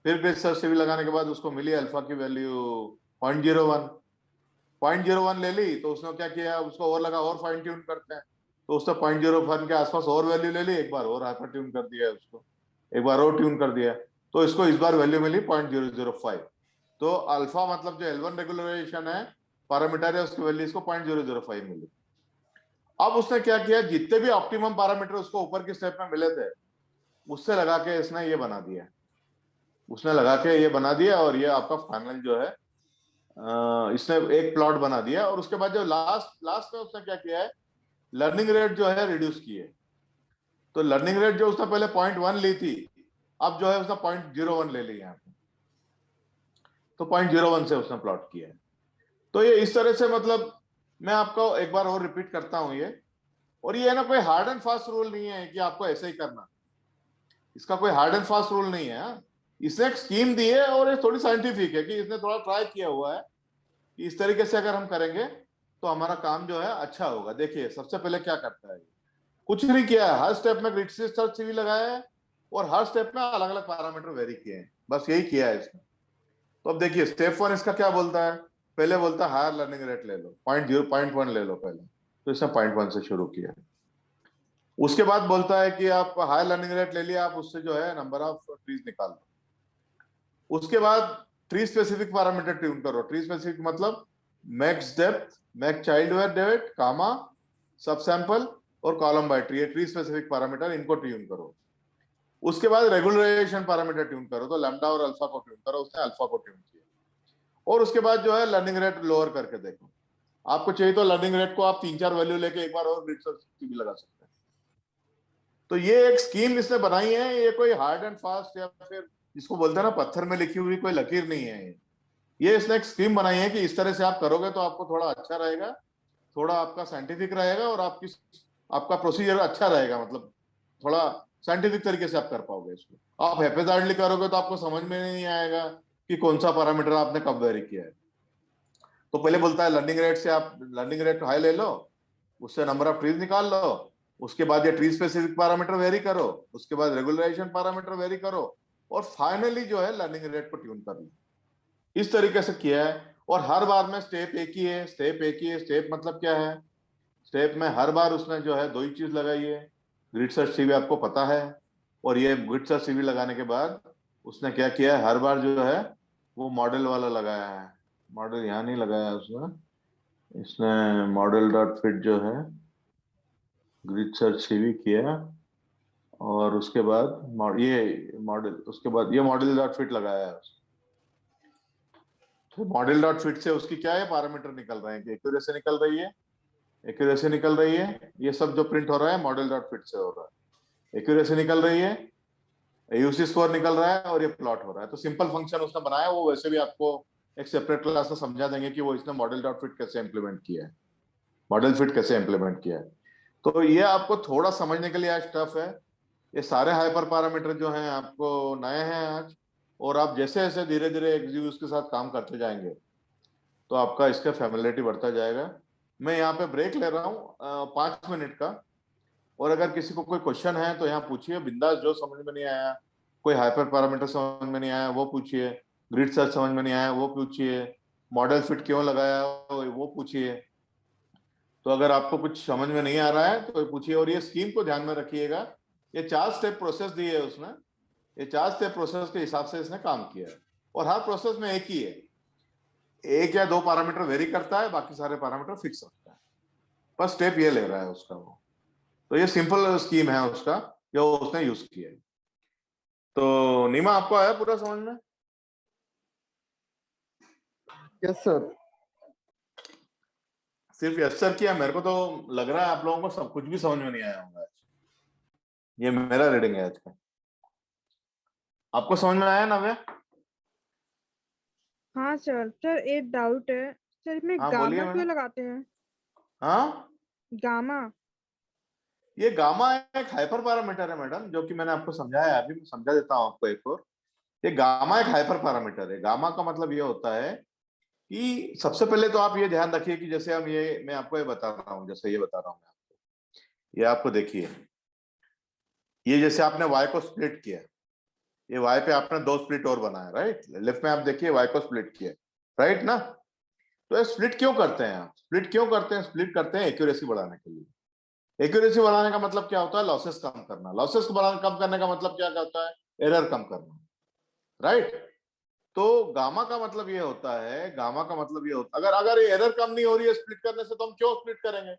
फिर ग्रिड सर्च भी लगाने के बाद उसको मिली अल्फा की वैल्यू 0.01 ले ली, तो उसने क्या किया, उसको और लगा और फाइन ट्यून करते हैं, तो उसने 0.01 के आसपास और वैल्यू ले ली, एक बार और हाइपर ट्यून कर दिया उसको, एक बार और ट्यून कर दिया, तो इसको इस बार वैल्यू मिली 0.005। तो अल्फा मतलब जो L1 रेगुलराइजेशन है पैरामीटर है उसकी वैल्यू इसको 0.005 मिली। अब उसने क्या किया, जितने भी ऑप्टिमम पैरामीटर उसको ऊपर के स्टेप में मिले थे उससे लगा के इसने ये बना दिया, उसने लगा के ये बना दिया, और ये आपका फाइनल जो है इसने एक प्लॉट बना दिया। और उसके बाद जो लास्ट में उसने क्या किया है, लर्निंग रेट जो है रिड्यूस की है। तो लर्निंग रेट जो उसने पहले 0.1 ली थी, अब जो है उसने 0.01 ले ली यहाँ पे, तो 0.01 से उसने प्लॉट किया है। तो ये इस तरह से, मतलब मैं आपको एक बार और रिपीट करता हूं ये, और ये ना कोई हार्ड एंड फास्ट रूल नहीं है कि आपको ऐसे ही करना, इसका कोई हार्ड एंड फास्ट रूल नहीं है। हाँ? इसने एक स्कीम दी है और ये थोड़ी साइंटिफिक है कि इसने थोड़ा ट्राई किया हुआ है कि इस तरीके से अगर हम करेंगे तो हमारा काम जो है अच्छा होगा। देखिए सबसे पहले क्या करता है, कुछ नहीं किया है, हर स्टेप में ग्रिड सर्च भी लगाया है और हर स्टेप में अलग अलग पैरामीटर वेरी किए हैं, बस यही किया है इसने। तो अब देखिए स्टेप 1 इसका क्या बोलता है, पहले बोलता है हायर लर्निंग रेट ले लो, 0.1 ले लो पहले, तो इसने 0.1 से शुरू किया। उसके बाद बोलता है कि आप हायर लर्निंग रेट ले लिया, आप उससे जो है नंबर ऑफ ट्रीज निकाल लो। उसके बाद ट्री स्पेसिफिक पैरामीटर ट्यून करो। ट्री स्पेसिफिक मतलब max depth, max child depth, comma, subsample और column by tree, tree specific parameter, इनको ट्यून करो। उसके बाद रेगुलराइजेशन पैरामीटर ट्यून करो, तो लैम्डा और अल्फा को ट्यून करो, उसने अल्फा को ट्यून किया। और उसके बाद जो है लर्निंग रेट लोअर करके देखो, आपको चाहिए तो लर्निंग रेट को आप 3-4 वैल्यू लेके एक बार और ग्रिड सर्च भी लगा सकते हैं। तो ये एक स्कीम इसने बनाई है, ये कोई हार्ड एंड फास्ट या फिर जिसको बोलते हैं ना पत्थर में लिखी हुई कोई लकीर नहीं है। ये इसने एक स्कीम बनाई है कि इस तरह से आप करोगे तो आपको थोड़ा अच्छा रहेगा, थोड़ा आपका साइंटिफिक रहेगा और आपका प्रोसीजर अच्छा रहेगा, मतलब थोड़ा साइंटिफिक तरीके से आप कर पाओगे इसको। आप हैप्पीजार्डली करोगे तो आपको समझ में नहीं आएगा कि कौन सा पैरामीटर आपने कब वेरी किया है। तो पहले बोलता है लर्निंग रेट से आप लर्निंग रेट हाई ले लो, उससे नंबर ऑफ ट्रीज निकाल लो, उसके बाद ये ट्री स्पेसिफिक पैरामीटर वेरी करो, उसके बाद रेगुलराइजेशन पैरामीटर वेरी करो, और फाइनली जो है लर्निंग रेट को ट्यून कर लो। इस तरीके से किया है, और हर बार में स्टेप एक ही है, स्टेप एक ही है। स्टेप मतलब क्या है, स्टेप में हर बार उसने जो है दो ही चीज लगाई है, ग्रिड सर्च सीवी आपको पता है, और ये ग्रिड सर्च सीवी लगाने के बाद उसने क्या किया है, हर बार जो है वो मॉडल वाला लगाया है। मॉडल यहाँ नहीं लगाया उसने, इसने मॉडल डॉट फिट जो है ग्रिड सर्च सीवी किया, और उसके बाद ये मॉडल, उसके बाद ये मॉडल डॉट फिट लगाया है। तो मॉडल डॉट फिट से उसकी क्या है, पैरामीटर निकल रहे हैं कि एक्यूरेसी निकल रही है, एक्यूरेसी निकल रही है, ये सब जो प्रिंट हो रहा है मॉडल डॉट फिट से हो रहा है। एक्यूरेसी निकल रही है, यूसी स्कोर निकल रहा है, और ये प्लॉट हो रहा है। तो सिंपल फंक्शन उसने बनाया, वो वैसे भी आपको एक सेपरेट क्लास में समझा देंगे कि वो इसने मॉडल डॉट फिट कैसे इंप्लीमेंट किया है, मॉडल फिट कैसे इंप्लीमेंट किया है। तो ये आपको थोड़ा समझने के लिए आज टफ है। ये सारे हाइपर पैरामीटर जो हैं आपको नए हैं आज, और आप जैसे जैसे धीरे धीरे एक्सक्यूज के साथ काम करते जाएंगे तो आपका इसका फैमिलिटी बढ़ता जाएगा। मैं यहाँ पे ब्रेक ले रहा हूँ 5 मिनट का, और अगर किसी को कोई क्वेश्चन है तो यहाँ पूछिए बिंदास, जो समझ में नहीं आया, कोई हाइपर पैरामीटर समझ में नहीं आया वो पूछिए, ग्रिड सर्च समझ में नहीं आया वो पूछिए, मॉडल फिट क्यों लगाया वो पूछिए। तो अगर आपको कुछ समझ में नहीं आ रहा है तो पूछिए। और ये स्कीम को ध्यान में रखिएगा, ये 4 स्टेप प्रोसेस दी है उसने, ये 4 स्टेप प्रोसेस के हिसाब से इसने काम किया है, और हर प्रोसेस में एक ही है, 1 या 2 पैरामीटर वेरी करता है, बाकी सारे पैरामीटर फिक्स रखता है, बस स्टेप ये ले रहा है उसका वो। तो ये सिंपल स्कीम है उसका जो उसने यूज किया है। तो नीमा आपको आया पूरा समझ में? Yes, sir. सिर्फ यस सर किया, मेरे को तो लग रहा है आप लोगों को सब कुछ भी समझ में नहीं आया होगा। ये मेरा रीडिंग है आज का। आपको समझ में आया नव्या? हाँ सर। सर एक डाउट है सर, इसमें हाँ बोलिए गामा क्यों मैडम। लगाते हैं? हाँ, गामा। ये गामा एक हाइपर पैरामीटर है मैडम, जो कि मैंने आपको समझाया, अभी मैं समझा देता हूँ आपको एक और। ये गामा एक हाइपर पैरामीटर है। गामा का मतलब ये होता है कि सबसे पहले तो आप ये ध्यान रखिए कि जैसे हम ये मैं आपको ये बता रहा हूँ, जैसे ये बता रहा हूँ मैं आपको, ये आपको देखिए, ये जैसे आपने y को स्प्लिट किया, ये y पे आपने 2 स्प्लिट और बनाया, राइट। लेफ्ट में आप देखिए y को स्प्लिट किया, राइट ना। तो ये स्प्लिट क्यों करते हैं आप? स्प्लिट क्यों करते हैं? स्प्लिट करते हैं एक्यूरेसी बढ़ाने के लिए। एक्यूरेसी बढ़ाने का मतलब क्या होता है? लॉसेस कम करना। लॉसेस कम करने का मतलब क्या होता है? एरर कम करना, राइट। तो गामा का मतलब ये होता है, गामा का मतलब ये होता है, अगर एरर कम नहीं हो रही है स्प्लिट करने से, तो हम क्यों स्प्लिट करेंगे?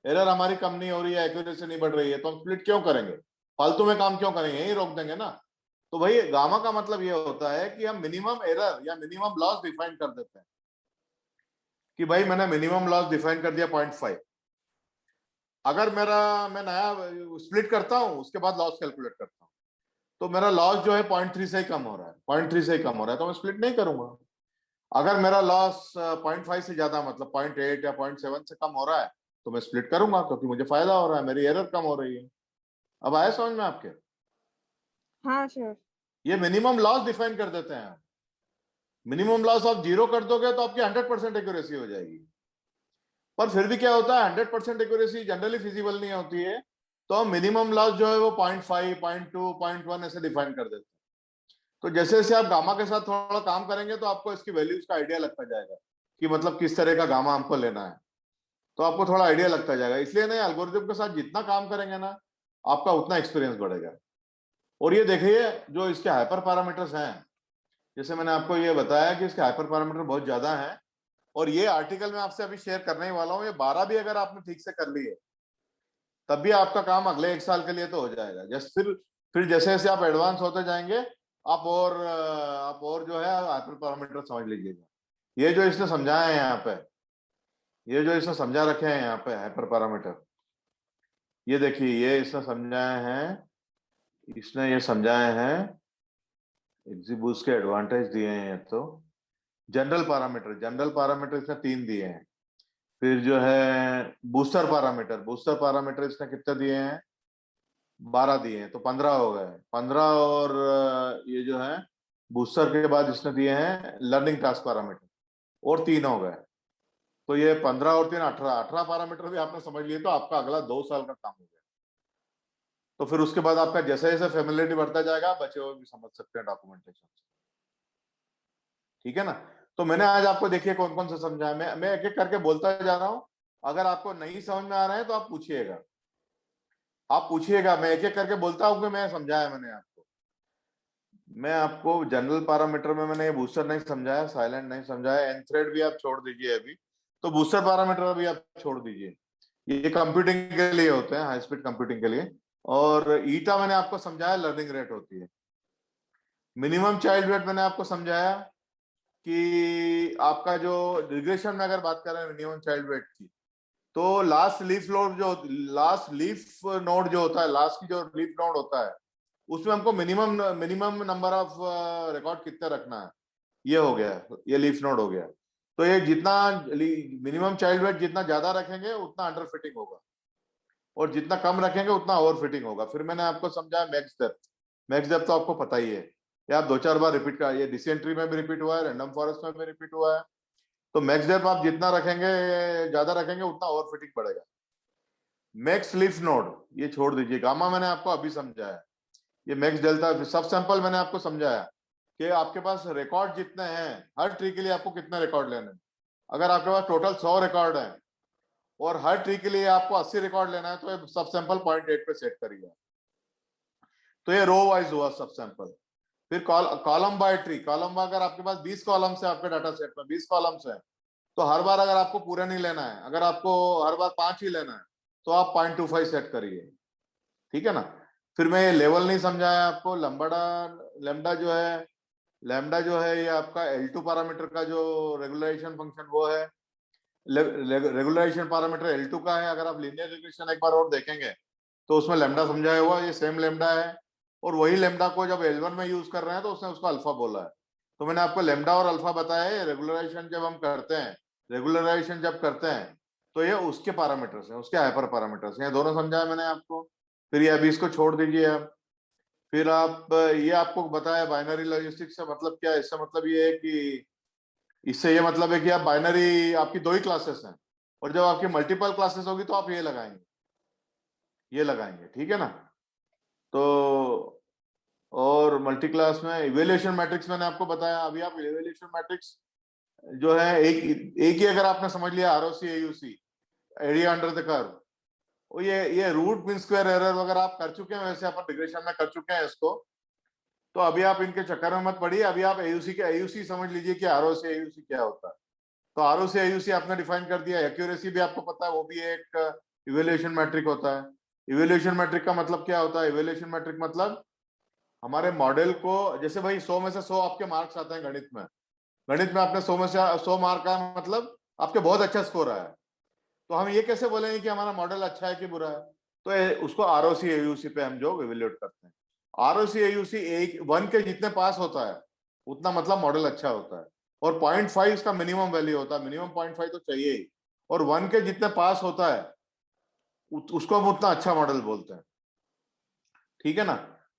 एरर हमारी कम नहीं हो रही है, एक्यूरेसी नहीं बढ़ रही है, तो हम स्प्लिट क्यों करेंगे? फालतू में काम क्यों करेंगे? यही रोक देंगे ना। तो भाई गामा का मतलब ये होता है कि हम मिनिमम एरर या मिनिमम लॉस डिफाइन कर देते हैं कि भाई मैंने मिनिमम लॉस डिफाइन कर दिया 0.5। अगर मैं नया स्प्लिट करता हूं, उसके बाद लॉस कैलकुलेट करता हूं, तो मेरा लॉस जो है 0.3 से ही कम हो रहा है, 0.3 से ही कम हो रहा है, तो मैं स्प्लिट नहीं करूंगा। अगर मेरा लॉस 0.5 से ज्यादा मतलब 0.8 या 0.7 से कम हो रहा है, तो मैं स्प्लिट करूंगा, क्योंकि मुझे फायदा हो रहा है, मेरी एरर कम हो रही है। अब आया समझ में आपके? हाँ सर। ये मिनिमम लॉस डिफाइन कर देते हैं। मिनिमम लॉस आप 0 कर दोगे तो आपकी 100% एक्यूरेसी हो जाएगी। पर फिर भी क्या होता है, 100% एक्यूरेसी जनरली फिजिबल नहीं होती है, तो हम मिनिमम लॉस जो है वो 0.5, 0.2, 0.1 ऐसे डिफाइन कर देते हैं। तो जैसे जैसे आप गामा के साथ थोड़ा काम करेंगे, तो आपको इसकी वैल्यूज का आइडिया लगता जाएगा कि मतलब किस तरह का गामा हमको लेना है, तो आपको थोड़ा आइडिया लगता जाएगा। इसलिए ना एल्गोरिथम के साथ जितना काम करेंगे ना, आपका उतना एक्सपीरियंस बढ़ेगा। और ये देखिए, जो इसके हाइपर पैरामीटर्स हैं, जैसे मैंने आपको ये बताया कि इसके हाइपर पैरामीटर बहुत ज्यादा हैं, और ये आर्टिकल मैं आपसे अभी शेयर करने ही वाला हूँ। ये 12 भी अगर आपने ठीक से कर लिए, तब भी आपका काम अगले 1 साल के लिए तो हो जाएगा। जस्ट फिर जैसे जैसे आप एडवांस होते जाएंगे, आप और जो है हाइपर पैरामीटर समझ लीजिएगा। ये जो इसने समझाया है यहाँ पे, ये जो इसने समझा रखे हैं यहाँ पे हाइपर पैरामीटर, ये देखिए, ये इसने समझाए हैं, इसने ये समझाए हैं। एक्जीबूस के एडवांटेज दिए हैं। तो जनरल पैरामीटर इसने 3 दिए हैं। फिर जो है बूस्टर पैरामीटर इसने कितने दिए हैं? 12 दिए हैं, तो 15 हो गए। 15 और ये जो है बूस्टर के बाद इसने दिए हैं लर्निंग टास्क पैरामीटर, और 3 हो गए। तो ये 15 और 3 18 पैरामीटर भी आपने समझ लिए, तो आपका अगला 2 साल का काम हो गया। तो फिर उसके बाद आपका जैसे जैसे फेमिलियरिटी बढ़ता जाएगा, आप बचे हुए भी समझ सकते हैं डॉक्यूमेंटेशन से। ठीक है ना। तो मैंने आज आपको देखिए कौन कौन सा समझाया, मैं एक एक करके बोलता जा रहा हूं। अगर आपको नहीं समझ में आ रहा है तो आप पूछिएगा, मैं एक एक करके बोलता हूं कि मैं समझाया मैंने आपको। मैं आपको जनरल पैरामीटर में मैंने ये बूस्टर नहीं समझाया, साइलेंट नहीं समझाया, एनथ्रेड भी आप छोड़ दीजिए अभी, तो बूस्टर पैरामीटर भी आप छोड़ दीजिए। ये कंप्यूटिंग के लिए होते हैं, हाई स्पीड कंप्यूटिंग के लिए। और ईटा मैंने आपको समझाया लर्निंग रेट होती है। मिनिमम चाइल्ड वेट मैंने आपको समझाया कि आपका जो रिग्रेशन में अगर बात कर रहे हैं मिनिमम चाइल्ड वेट की, तो लास्ट लीफ नोड जो होता है, लास्ट की जो लीफ नोड होता है, उसमें हमको मिनिमम नंबर ऑफ रिकॉर्ड कितने रखना है, ये हो गया, ये लीफ नोड हो गया। तो ये जितना मिनिमम चाइल्ड वेट जितना ज्यादा रखेंगे उतना अंडर फिटिंग होगा, और जितना कम रखेंगे उतना ओवर फिटिंग होगा। फिर मैंने आपको समझाया मैक्स डेप्थ तो आपको पता ही है, ये आप 2-4 बार रिपीट कर, ये डिसेंट्री में भी रिपीट हुआ है, रैंडम फॉरेस्ट में भी रिपीट हुआ है। तो मैक्स डेप्थ आप जितना रखेंगे, ज्यादा रखेंगे, उतना ओवर फिटिंग बढ़ेगा। मैक्स लीफ नोड ये छोड़ दीजिए, गामा मैंने आपको अभी समझाया। ये मैक्स डेल्टा सब सैंपल मैंने आपको समझाया कि आपके पास रिकॉर्ड जितने हैं, हर ट्री के लिए आपको कितने रिकॉर्ड लेने हैं। अगर आपके पास टोटल 100 रिकॉर्ड है और हर ट्री के लिए आपको 80 रिकॉर्ड लेना है, तो ये सब सैंपल 0.8 पे सेट करिए। तो ये रो वाइज हुआ सब सैंपल। फिर कॉलम बाय ट्री, कॉलम अगर आपके पास 20 कॉलम्स है, आपके डाटा सेट में 20 कॉलम्स है, तो हर बार अगर आपको पूरा नहीं लेना है, अगर आपको हर बार 5 ही लेना है, तो आप 0.25 सेट करिए। ठीक है ना। फिर मैं ये लेवल नहीं समझाया आपको। लैम्डा जो है ये आपका L2 पैरामीटर का जो रेगुलराइजेशन फंक्शन वो है। रेगुलराइजेशन पैरामीटर L2 का है। अगर आप लीनियर रिग्रेशन एक बार और देखेंगे, तो उसमें लैम्डा समझाया हुआ, ये सेम लैम्डा है। और वही लैम्डा को जब L1 में यूज कर रहे हैं, तो उसने उसको अल्फा बोला है। तो मैंने आपको लैम्डा और अल्फा बताया है। रेगुलराइजेशन जब करते हैं, तो ये उसके पैरामीटर्स हैं, उसके हाइपर पैरामीटर्स हैं, ये दोनों समझाया मैंने आपको। फिर ये अभी इसको छोड़ दीजिए आप। फिर आप ये आपको बताया बाइनरी लॉजिस्टिक्स से मतलब क्या है, इससे मतलब ये है कि इससे ये मतलब है कि आप बाइनरी आपकी 2 ही क्लासेस हैं, और जब आपकी मल्टीपल क्लासेस होगी तो आप ये लगाएंगे, ठीक है ना। तो और मल्टी क्लास में इवेल्युएशन मैट्रिक्स मैंने आपको बताया। अभी आप इवेल्युएशन मैट्रिक्स जो है एक ही अगर आपने समझ लिया, ROC AUC, area under the curve, वो ये रूट मीन स्क्वायर एरर वगैरह आप कर चुके हैं, वैसे अपन रिग्रेशन में कर चुके हैं इसको, तो अभी आप इनके चक्कर में मत पड़िए। अभी आप एयूसी के एयूसी समझ लीजिए कि आरओसी एयूसी क्या होता है। तो आरओसी एयूसी आपने डिफाइन कर दिया, एक्यूरेसी भी आपको पता है, वो भी एक इवेल्युएशन मैट्रिक होता है। इवेल्युएशन मैट्रिक का मतलब क्या होता है? इवेल्युएशन मैट्रिक मतलब हमारे मॉडल को, जैसे भाई 100 में से 100 आपके मार्क्स आते हैं गणित में आपने 100 में से 100 मार्क का मतलब आपके बहुत अच्छा स्कोर आया है, तो हम ये कैसे बोलेंगे कि हमारा मॉडल अच्छा है कि बुरा है? तो उसको आरओसी एयूसी पे हम जो इवेल्युएट करते हैं, आरओसी एयूसी 1 के जितने पास होता है उतना मतलब मॉडल अच्छा होता है, और 0.5 इसका मिनिमम वैल्यू होता है, मिनिमम 0.5 तो चाहिए ही, और 1 के जितने पास होता है उसको हम उतना अच्छा मॉडल बोलते हैं, ठीक है ना।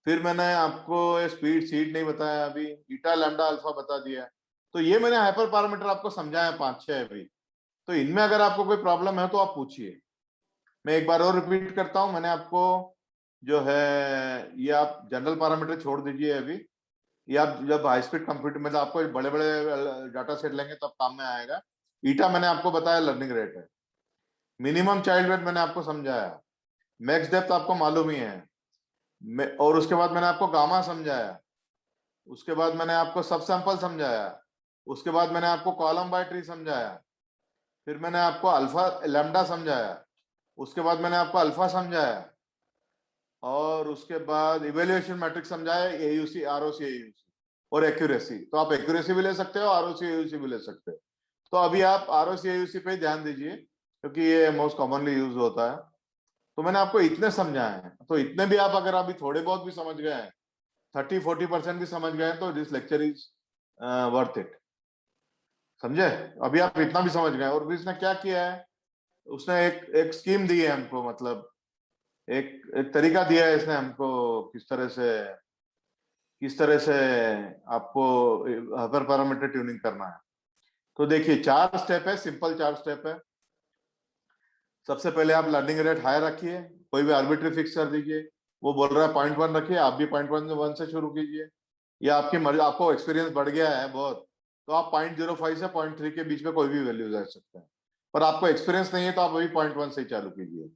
फिर मैंने आपको स्पीड सीड नहीं बताया, अभी बीटा लैम्डा अल्फा बता दिया। तो ये मैंने हाइपर पैरामीटर आपको समझाया 5-6 अभी। तो इनमें अगर आपको कोई प्रॉब्लम है तो आप पूछिए। मैं एक बार और रिपीट करता हूं, मैंने आपको जो है, ये आप जनरल पैरामीटर छोड़ दीजिए अभी, ये आप जब हाई स्पीड कंप्यूटर मतलब आपको बड़े बड़े डाटा सेट लेंगे तब काम में आएगा। ईटा मैंने आपको बताया लर्निंग रेट है, मिनिमम चाइल्ड वेट मैंने आपको समझाया, मैक्स डेप्थ आपको मालूम ही है, और उसके बाद मैंने आपको गामा समझाया, उसके बाद मैंने आपको सब सैंपल समझाया, उसके बाद मैंने आपको कॉलम बाय ट्री समझाया, फिर मैंने आपको अल्फा लैम्डा समझाया, उसके बाद मैंने आपको अल्फा समझाया, और उसके बाद इवेल्युएशन मैट्रिक्स समझाया, एयूसी आरओसी एयूसी, और एक्यूरेसी। तो आप एक्यूरेसी भी ले सकते हो, आरओसी एयूसी भी ले सकते हो। तो अभी आप आरओसी एयूसी पे ध्यान दीजिए क्योंकि ये मोस्ट कॉमनली यूज होता है। तो मैंने आपको इतने समझाए हैं, तो इतने भी आप अगर अभी थोड़े बहुत भी समझ गए हैं, 30-40% भी समझ गए हैं, तो this lecture is worth it. समझे? अभी आप इतना भी समझ गए। और भी इसने क्या किया है, उसने एक एक स्कीम दी है हमको, मतलब एक एक तरीका दिया है इसने हमको, किस तरह से आपको हाइपर पैरामीटर ट्यूनिंग करना है। तो देखिए 4 स्टेप है, सिंपल 4 स्टेप है। सबसे पहले आप लर्निंग रेट हाई रखिए, कोई भी आर्बिट्री फिक्स कर दीजिए। वो बोल रहा है 0.1 रखिए, आप भी 0.1 से शुरू कीजिए, या आपकी मर्जी, आपको एक्सपीरियंस बढ़ गया है बहुत तो आप 0.05 से 0.3 के बीच में कोई भी वैल्यू दे सकते हैं, पर आपको एक्सपीरियंस नहीं है तो आप अभी 0.1 से ही चालू कीजिए।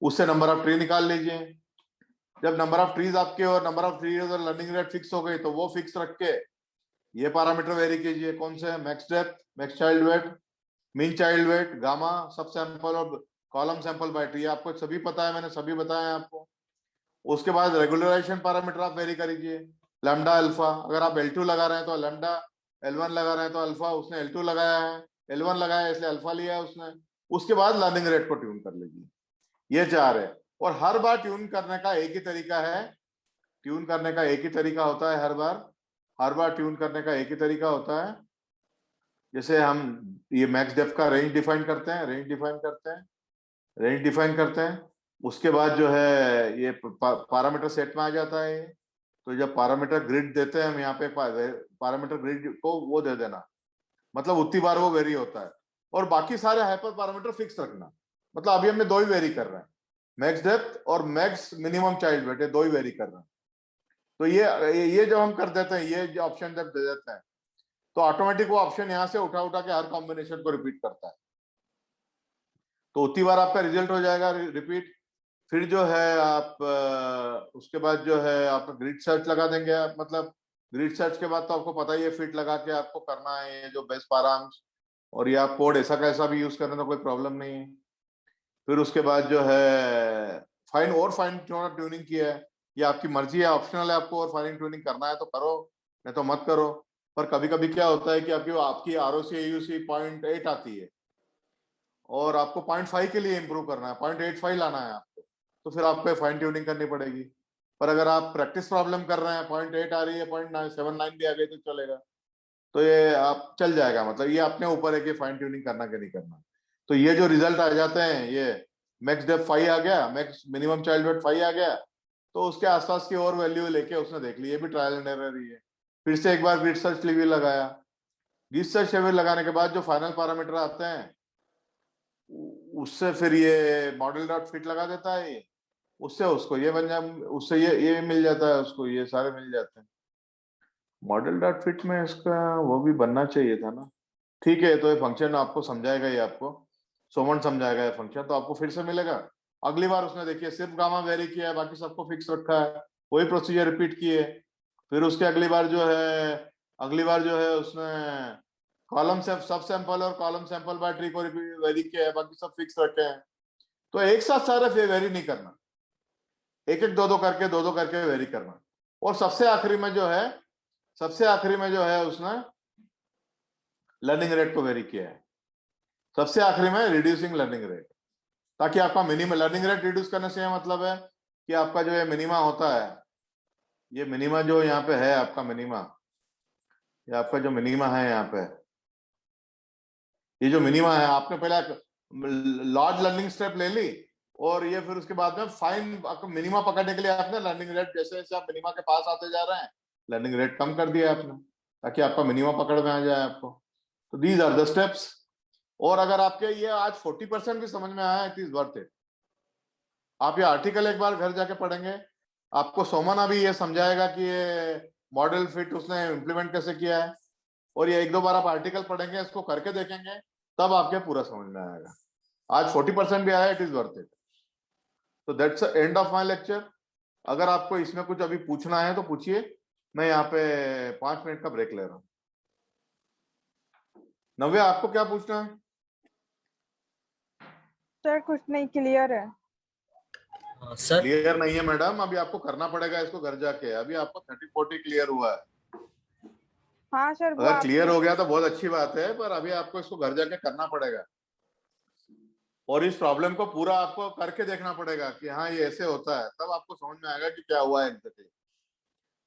उससे नंबर ऑफ ट्री निकाल लीजिए। जब नंबर ऑफ ट्रीज आपके और नंबर ऑफ ट्रीज और लर्निंग रेट फिक्स हो गई तो वो फिक्स रख के ये पैरामीटर वेरी कीजिए। कौन से? Max depth, max child weight, mean child weight, gamma, subsample और कॉलम सैंपल बाय ट्री, आपको सभी पता है, मैंने सभी बताया है आपको। उसके बाद रेगुलराइजेशन पैरामीटर आप वेरी करिए, लैम्डा अल्फा, अगर आप L2 लगा रहे हैं तो लैम्डा, L1 लगा रहे हैं तो अल्फा, उसने L2 लगाया है, L1 लगाया है इसलिए अल्फा लिया है उसने। उसके बाद लर्निंग रेट को ट्यून कर लीजिए। ये 4 है, और हर बार ट्यून करने का एक ही तरीका है, ट्यून करने का एक ही तरीका होता है, हर बार ट्यून करने का एक ही तरीका होता है। जैसे हम ये मैक्स डेप्थ का रेंज डिफाइन करते हैं, उसके बाद जो है ये पैरामीटर सेट में आ जाता है। तो जब पैरामीटर ग्रिड देते हैं हम यहाँ पे, पैरामीटर ग्रिड को वो दे देना, मतलब उतनी बार वो वेरी होता है, और बाकी सारे हाइपर पैरामीटर फिक्स रखना। मतलब अभी हमने 2 ही वेरी कर रहे हैं, मैक्स डेप्थ और मैक्स मिनिमम चाइल्ड वेट, 2 ही वेरी कर रहे हैं। तो ये जब हम कर देते हैं, ये ऑप्शन जब दे देते हैं तो ऑटोमेटिक वो ऑप्शन यहाँ से उठा उठा के हर कॉम्बिनेशन को रिपीट करता है, तो उतनी बार आपका रिजल्ट हो जाएगा रिपीट। फिर जो है आप उसके बाद जो है आप ग्रिड सर्च लगा देंगे आप, मतलब ग्रिड सर्च के बाद तो आपको पता ही है, फिट लगा के आपको करना है ये जो बेस्ट पाराम्स, और ये आप कोड ऐसा कैसा भी यूज करने तो कोई प्रॉब्लम नहीं है। फिर उसके बाद जो है फाइन ट्यूनिंग की है, ये आपकी मर्जी है, ऑप्शनल है, आपको और फाइन ट्यूनिंग करना है तो करो, नहीं तो मत करो। पर कभी कभी क्या होता है कि आपकी आरओसी एयूसी 0.8 आती है और आपको 0.5 के लिए इंप्रूव करना है, 0.85 लाना है आपको, तो फिर आपको फाइन ट्यूनिंग करनी पड़ेगी। पर अगर आप प्रैक्टिस प्रॉब्लम कर रहे हैं, 0.8 आ रही है, 0.79 भी आ गई तो चलेगा, तो ये आप चल जाएगा। मतलब ये अपने ऊपर है कि फाइन ट्यूनिंग करना कि नहीं करना। तो ये जो रिजल्ट आ जाते हैं, ये मैक्स डेप्थ 5 आ गया, मैक्स मिनिमम चाइल्ड वेट 5 आ गया, तो उसके आसपास की और वैल्यू लेके उसने देख ली, ये भी ट्रायल एंड एरर ही है। फिर से एक बार ग्रिड सर्च लेवल लगाया, ग्रिड सर्च लेवल लगाने के बाद जो फाइनल पैरामीटर आते हैं उससे फिर ये मॉडल डॉट फिट लगा देता है, ये उससे उसको ये बन जाए, उससे ये मिल जाता है, उसको ये सारे मिल जाते हैं। मॉडल डॉट फिट में इसका वो भी बनना चाहिए था ना। ठीक है, तो ये फंक्शन आपको समझाएगा, ये आपको सोमन समझाएगा ये फंक्शन, तो आपको फिर से मिलेगा। अगली बार उसने देखिए सिर्फ गामा वेरी किया है, बाकी सबको फिक्स रखा है, वही प्रोसीजर रिपीट किए। फिर उसके अगली बार जो है उसने कॉलम से सब सैंपल और कॉलम सैंपल बाय ट्री को वेरी किया है, बाकी सब फिक्स रखे हैं। तो एक साथ सारे वेरी नहीं करना, एक एक दो दो करके वेरी करना। और सबसे आखिरी में जो है उसने लर्निंग रेट को वेरी किया है, सबसे आखिरी में रिड्यूसिंग लर्निंग रेट, ताकि आपका मिनिमम लर्निंग रेट रिड्यूस करने से यह मतलब है कि आपका जो ये मिनिमा होता है, ये मिनिमा जो यहाँ पे है आपका मिनिमा, ये आपका जो मिनिमा है यहाँ पे, ये जो मिनिमा है, आपने पहले लार्ज लर्निंग स्टेप ले ली और ये फिर उसके बाद में फाइन आपको मिनिमा पकड़ने के लिए आपने लर्निंग रेट जैसे जैसे आप मिनिमा के पास आते जा रहे हैं लर्निंग रेट कम कर दिया आपने, ताकि आपका मिनिमा पकड़ में आ जाए आपको। तो दीज आर द स्टेप्स। और अगर आपके ये आज 40% भी समझ में आया, इट इज वर्थ इट। आप ये आर्टिकल एक बार घर जाके पढ़ेंगे, आपको सोमन अभी ये समझाएगा कि ये मॉडल फिट उसने इम्प्लीमेंट कैसे किया है, और ये एक दो बार आप आर्टिकल पढ़ेंगे, इसको करके देखेंगे, तब आपके पूरा समझ में आएगा। आज 40% भी आया, इट इज वर्थ इट। तो that's the end of my lecture. अगर आपको इसमें कुछ अभी पूछना है तो पूछिए, मैं यहाँ पे 5 मिनट का ब्रेक ले रहा हूँ। नव्या, आपको क्या पूछना है? सर कुछ नहीं, क्लियर है। सर क्लियर नहीं है मैडम, अभी आपको करना पड़ेगा इसको घर जाके। अभी आपको 30-40 क्लियर हुआ है। हाँ सर, वो अगर क्लियर आपने हो गया तो बहुत अच्छी बात है, पर अभी आपको इसको घर जाके करना पड़ेगा और इस प्रॉब्लम को पूरा आपको करके देखना पड़ेगा कि हाँ ये ऐसे होता है, तब आपको समझ में आएगा कि क्या हुआ है एग्जैक्टली।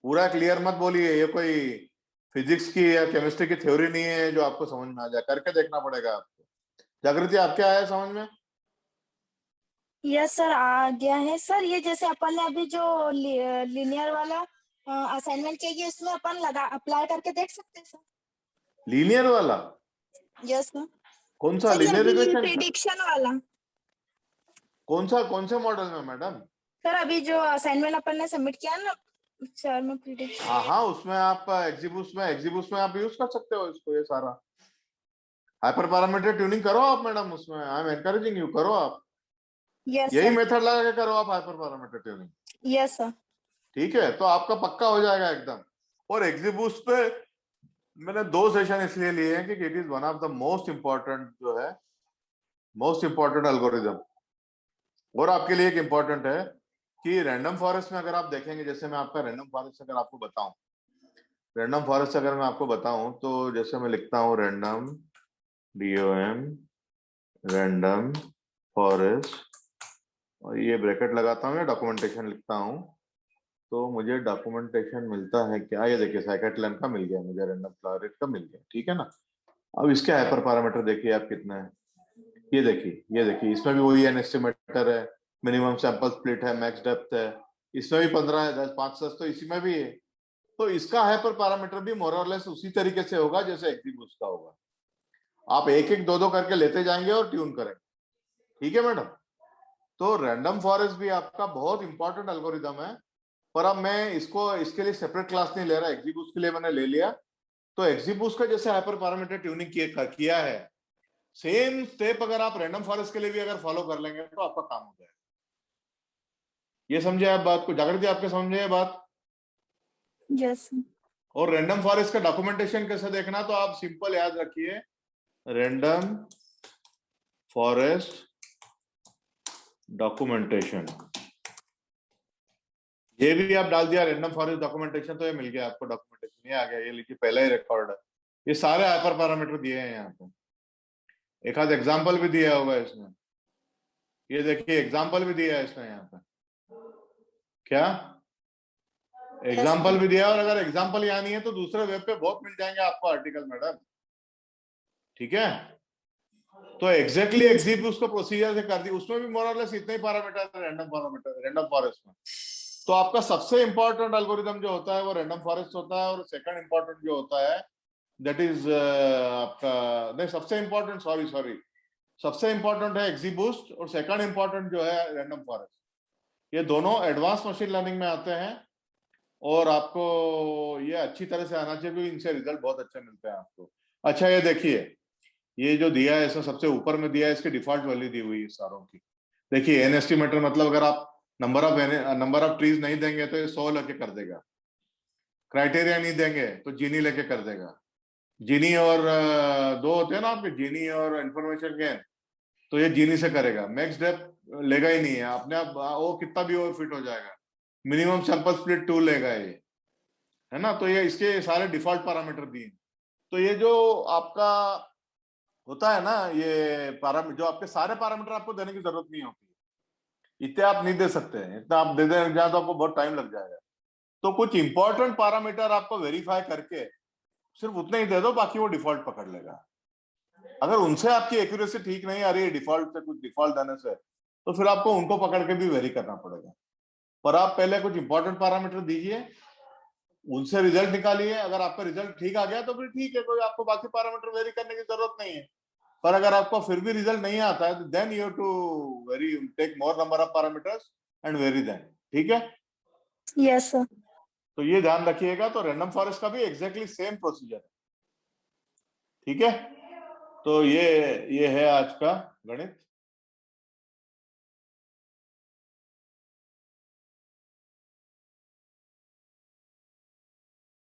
पूरा क्लियर मत बोलिए, ये कोई फिजिक्स की या केमिस्ट्री की थ्योरी नहीं है जो आपको समझ में आ जाए, करके देखना पड़ेगा आपको। जागृति, आप क्या आया समझ में? यस सर, आ गया है सर। ये जैसे अपन ने अभी जो लीनियर वाला असाइनमेंट किया, ये इसमें अपन लगा अप्लाई करके देख सकते हैं सर। लीनियर वाला? Yes sir. कौन सा सर ये लीनियर अभी रिग्रेशन? प्रिडिक्शन वाला कौन से मॉडल में मैडम? सर, अभी जो असाइनमेंट अपन ने सबमिट किया ना सर, में प्रिडिक्शन। हाँ, उसमें आप एग्जीबूस में आप यूज कर सकते हो इसको। ये सारा हाइपर पैरामीटर ट्यूनिंग करो आप मैडम, उसमें आई एम एनकरेजिंग यू, करो आप। यस यही सर। मेथड लगा के करो आप hyper parameter tuning. Yes sir. ठीक है, तो आपका पक्का हो जाएगा एकदम। और एग्जीबूस पे मैंने 2 सेशन इसलिए लिए हैं कि it is one of the most important algorithm. और आपके लिए एक इंपॉर्टेंट है कि रैंडम फॉरेस्ट में अगर आप देखेंगे, जैसे मैं आपका रैंडम फॉरेस्ट अगर आपको बताऊं, तो जैसे मैं लिखता हूं रैंडम DOM रैंडम फॉरेस्ट, और ये ब्रैकेट लगाता हूँ या डॉक्यूमेंटेशन लिखता हूँ, तो मुझे डॉक्यूमेंटेशन मिलता है क्या? ये देखिए साइकिटलन का मिल गया मुझे, रैंडम फ्लावर रेट का मिल गया, ठीक है ना। अब इसके हाइपर पैरामीटर देखिए आप कितना है, ये देखिए इसमें भी वही एन एस्टिमेटर है, मिनिमम सैंपल स्प्लिट है, मैक्स डेप्थ है, इसमें भी 15 है, 10 5 10 तो इसी में भी है। तो इसका हाइपर पैरामीटर भी मोर और लेस उसी तरीके से होगा जैसे एग्जीबूस का होगा। आप एक एक दो करके लेते जाएंगे और ट्यून करेंगे, ठीक है मैडम। तो रैंडम फॉरेस्ट भी आपका बहुत इंपॉर्टेंट एल्गोरिथम है, पर अब मैं इसके लिए सेपरेट क्लास नहीं ले रहा, एग्जीबूस के लिए मैंने ले लिया। तो एग्जीबूस का जैसे हाइपर पैरामीटर ट्यूनिंग किया है, सेम स्टेप अगर आप रैंडम फॉरेस्ट के लिए भी अगर फॉलो कर लेंगे तो आपका काम हो जाएगा। ये समझे आप बात को? जागृति, आपके समझे ये बात? यस। और रैंडम फॉरेस्ट का डॉक्यूमेंटेशन कैसे देखना, तो आप सिंपल याद रखिए, रैंडम फॉरेस्ट डॉक्यूमेंटेशन, ये भी आप डाल दिया रैंडम फॉरेस्ट डॉक्यूमेंटेशन, तो ये मिल गया आपको डॉक्यूमेंटेशन, ये आ गया, ये लिखिए पहला ही रिकॉर्ड है। ये सारे हाइपर पैरामीटर दिए हैं यहाँ पे, एक आध एग्जाम्पल भी दिया होगा इसमें, ये देखिए एग्जाम्पल भी दिया है इसमें यहाँ पे, क्या एग्जाम्पल भी दिया। और अगर एग्जाम्पल यहाँ नहीं है तो दूसरे वेब पे बहुत मिल जाएंगे आपको आर्टिकल मैडम, ठीक है। तो एग्जैक्टली एग्जीक्यूट उसको प्रोसीजर से कर दी, उसमें भी मोर और लेस इतने ही पैरामीटर है रैंडम फॉरेस्ट में। तो आपका सबसे इंपॉर्टेंट एल्गोरिदम जो होता है वो रैंडम फॉरेस्ट होता है, और सेकंड इंपॉर्टेंट जो होता है दैट इज आपका, नहीं सबसे इंपॉर्टेंट, सॉरी सबसे इंपॉर्टेंट है एक्जीबूस्ट, और सेकंड इंपॉर्टेंट जो है रैंडम फॉरेस्ट। ये दोनों एडवांस मशीन लर्निंग में आते हैं, और आपको ये अच्छी तरह से आना चाहिए क्योंकि इनसे रिजल्ट बहुत अच्छे मिलते हैं आपको। अच्छा ये देखिए, ये जो दिया है इसमें सबसे ऊपर में दिया है, इसकी डिफॉल्ट वैल्यू दी हुई है सारों की। देखिए एन एस्टिमेटर मतलब अगर आप नंबर ऑफ ट्रीज नहीं देंगे तो ये 100 लेके कर देगा, क्राइटेरिया नहीं देंगे तो जीनी लेके कर देगा। जीनी और दो होते हैं ना आपके, जीनी और इंफॉर्मेशन गेन, तो ये जीनी से करेगा। मैक्स डेप्थ लेगा ही नहीं है, अपने आप वो कितना भी ओवर फिट हो जाएगा। मिनिमम सैंपल स्प्लिट 2 लेगा ये, है ना। तो ये इसके सारे डिफॉल्ट पैरामीटर दिए। तो ये जो आपका होता है ना, ये जो आपके सारे पैरामीटर आपको देने की जरूरत नहीं होती, इतने आप नहीं दे सकते हैं, इतना आप दे दें जाए तो आपको बहुत टाइम लग जाएगा। तो कुछ इंपॉर्टेंट पैरामीटर आपको वेरीफाई करके सिर्फ उतने ही दे दो, बाकी वो डिफॉल्ट पकड़ लेगा। अगर उनसे आपकी एक्यूरेसी ठीक नहीं आ रही है डिफॉल्ट से, कुछ डिफॉल्ट देने से, तो फिर आपको उनको पकड़ के भी वेरी करना पड़ेगा। पर आप पहले कुछ इंपॉर्टेंट पैरामीटर दीजिए, उनसे रिजल्ट निकालिए। अगर आपका रिजल्ट ठीक आ गया तो फिर ठीक है, कोई आपको बाकी पैरामीटर वेरी करने की जरूरत नहीं है। पर अगर आपको फिर भी रिजल्ट नहीं आता है, then you have to vary take more number of parameters and vary them. ठीक है, यस सर। तो ये ध्यान रखिएगा। तो रैंडम फॉरेस्ट का भी एग्जैक्टली सेम प्रोसीजर है। ठीक है, तो ये है आज का गणित।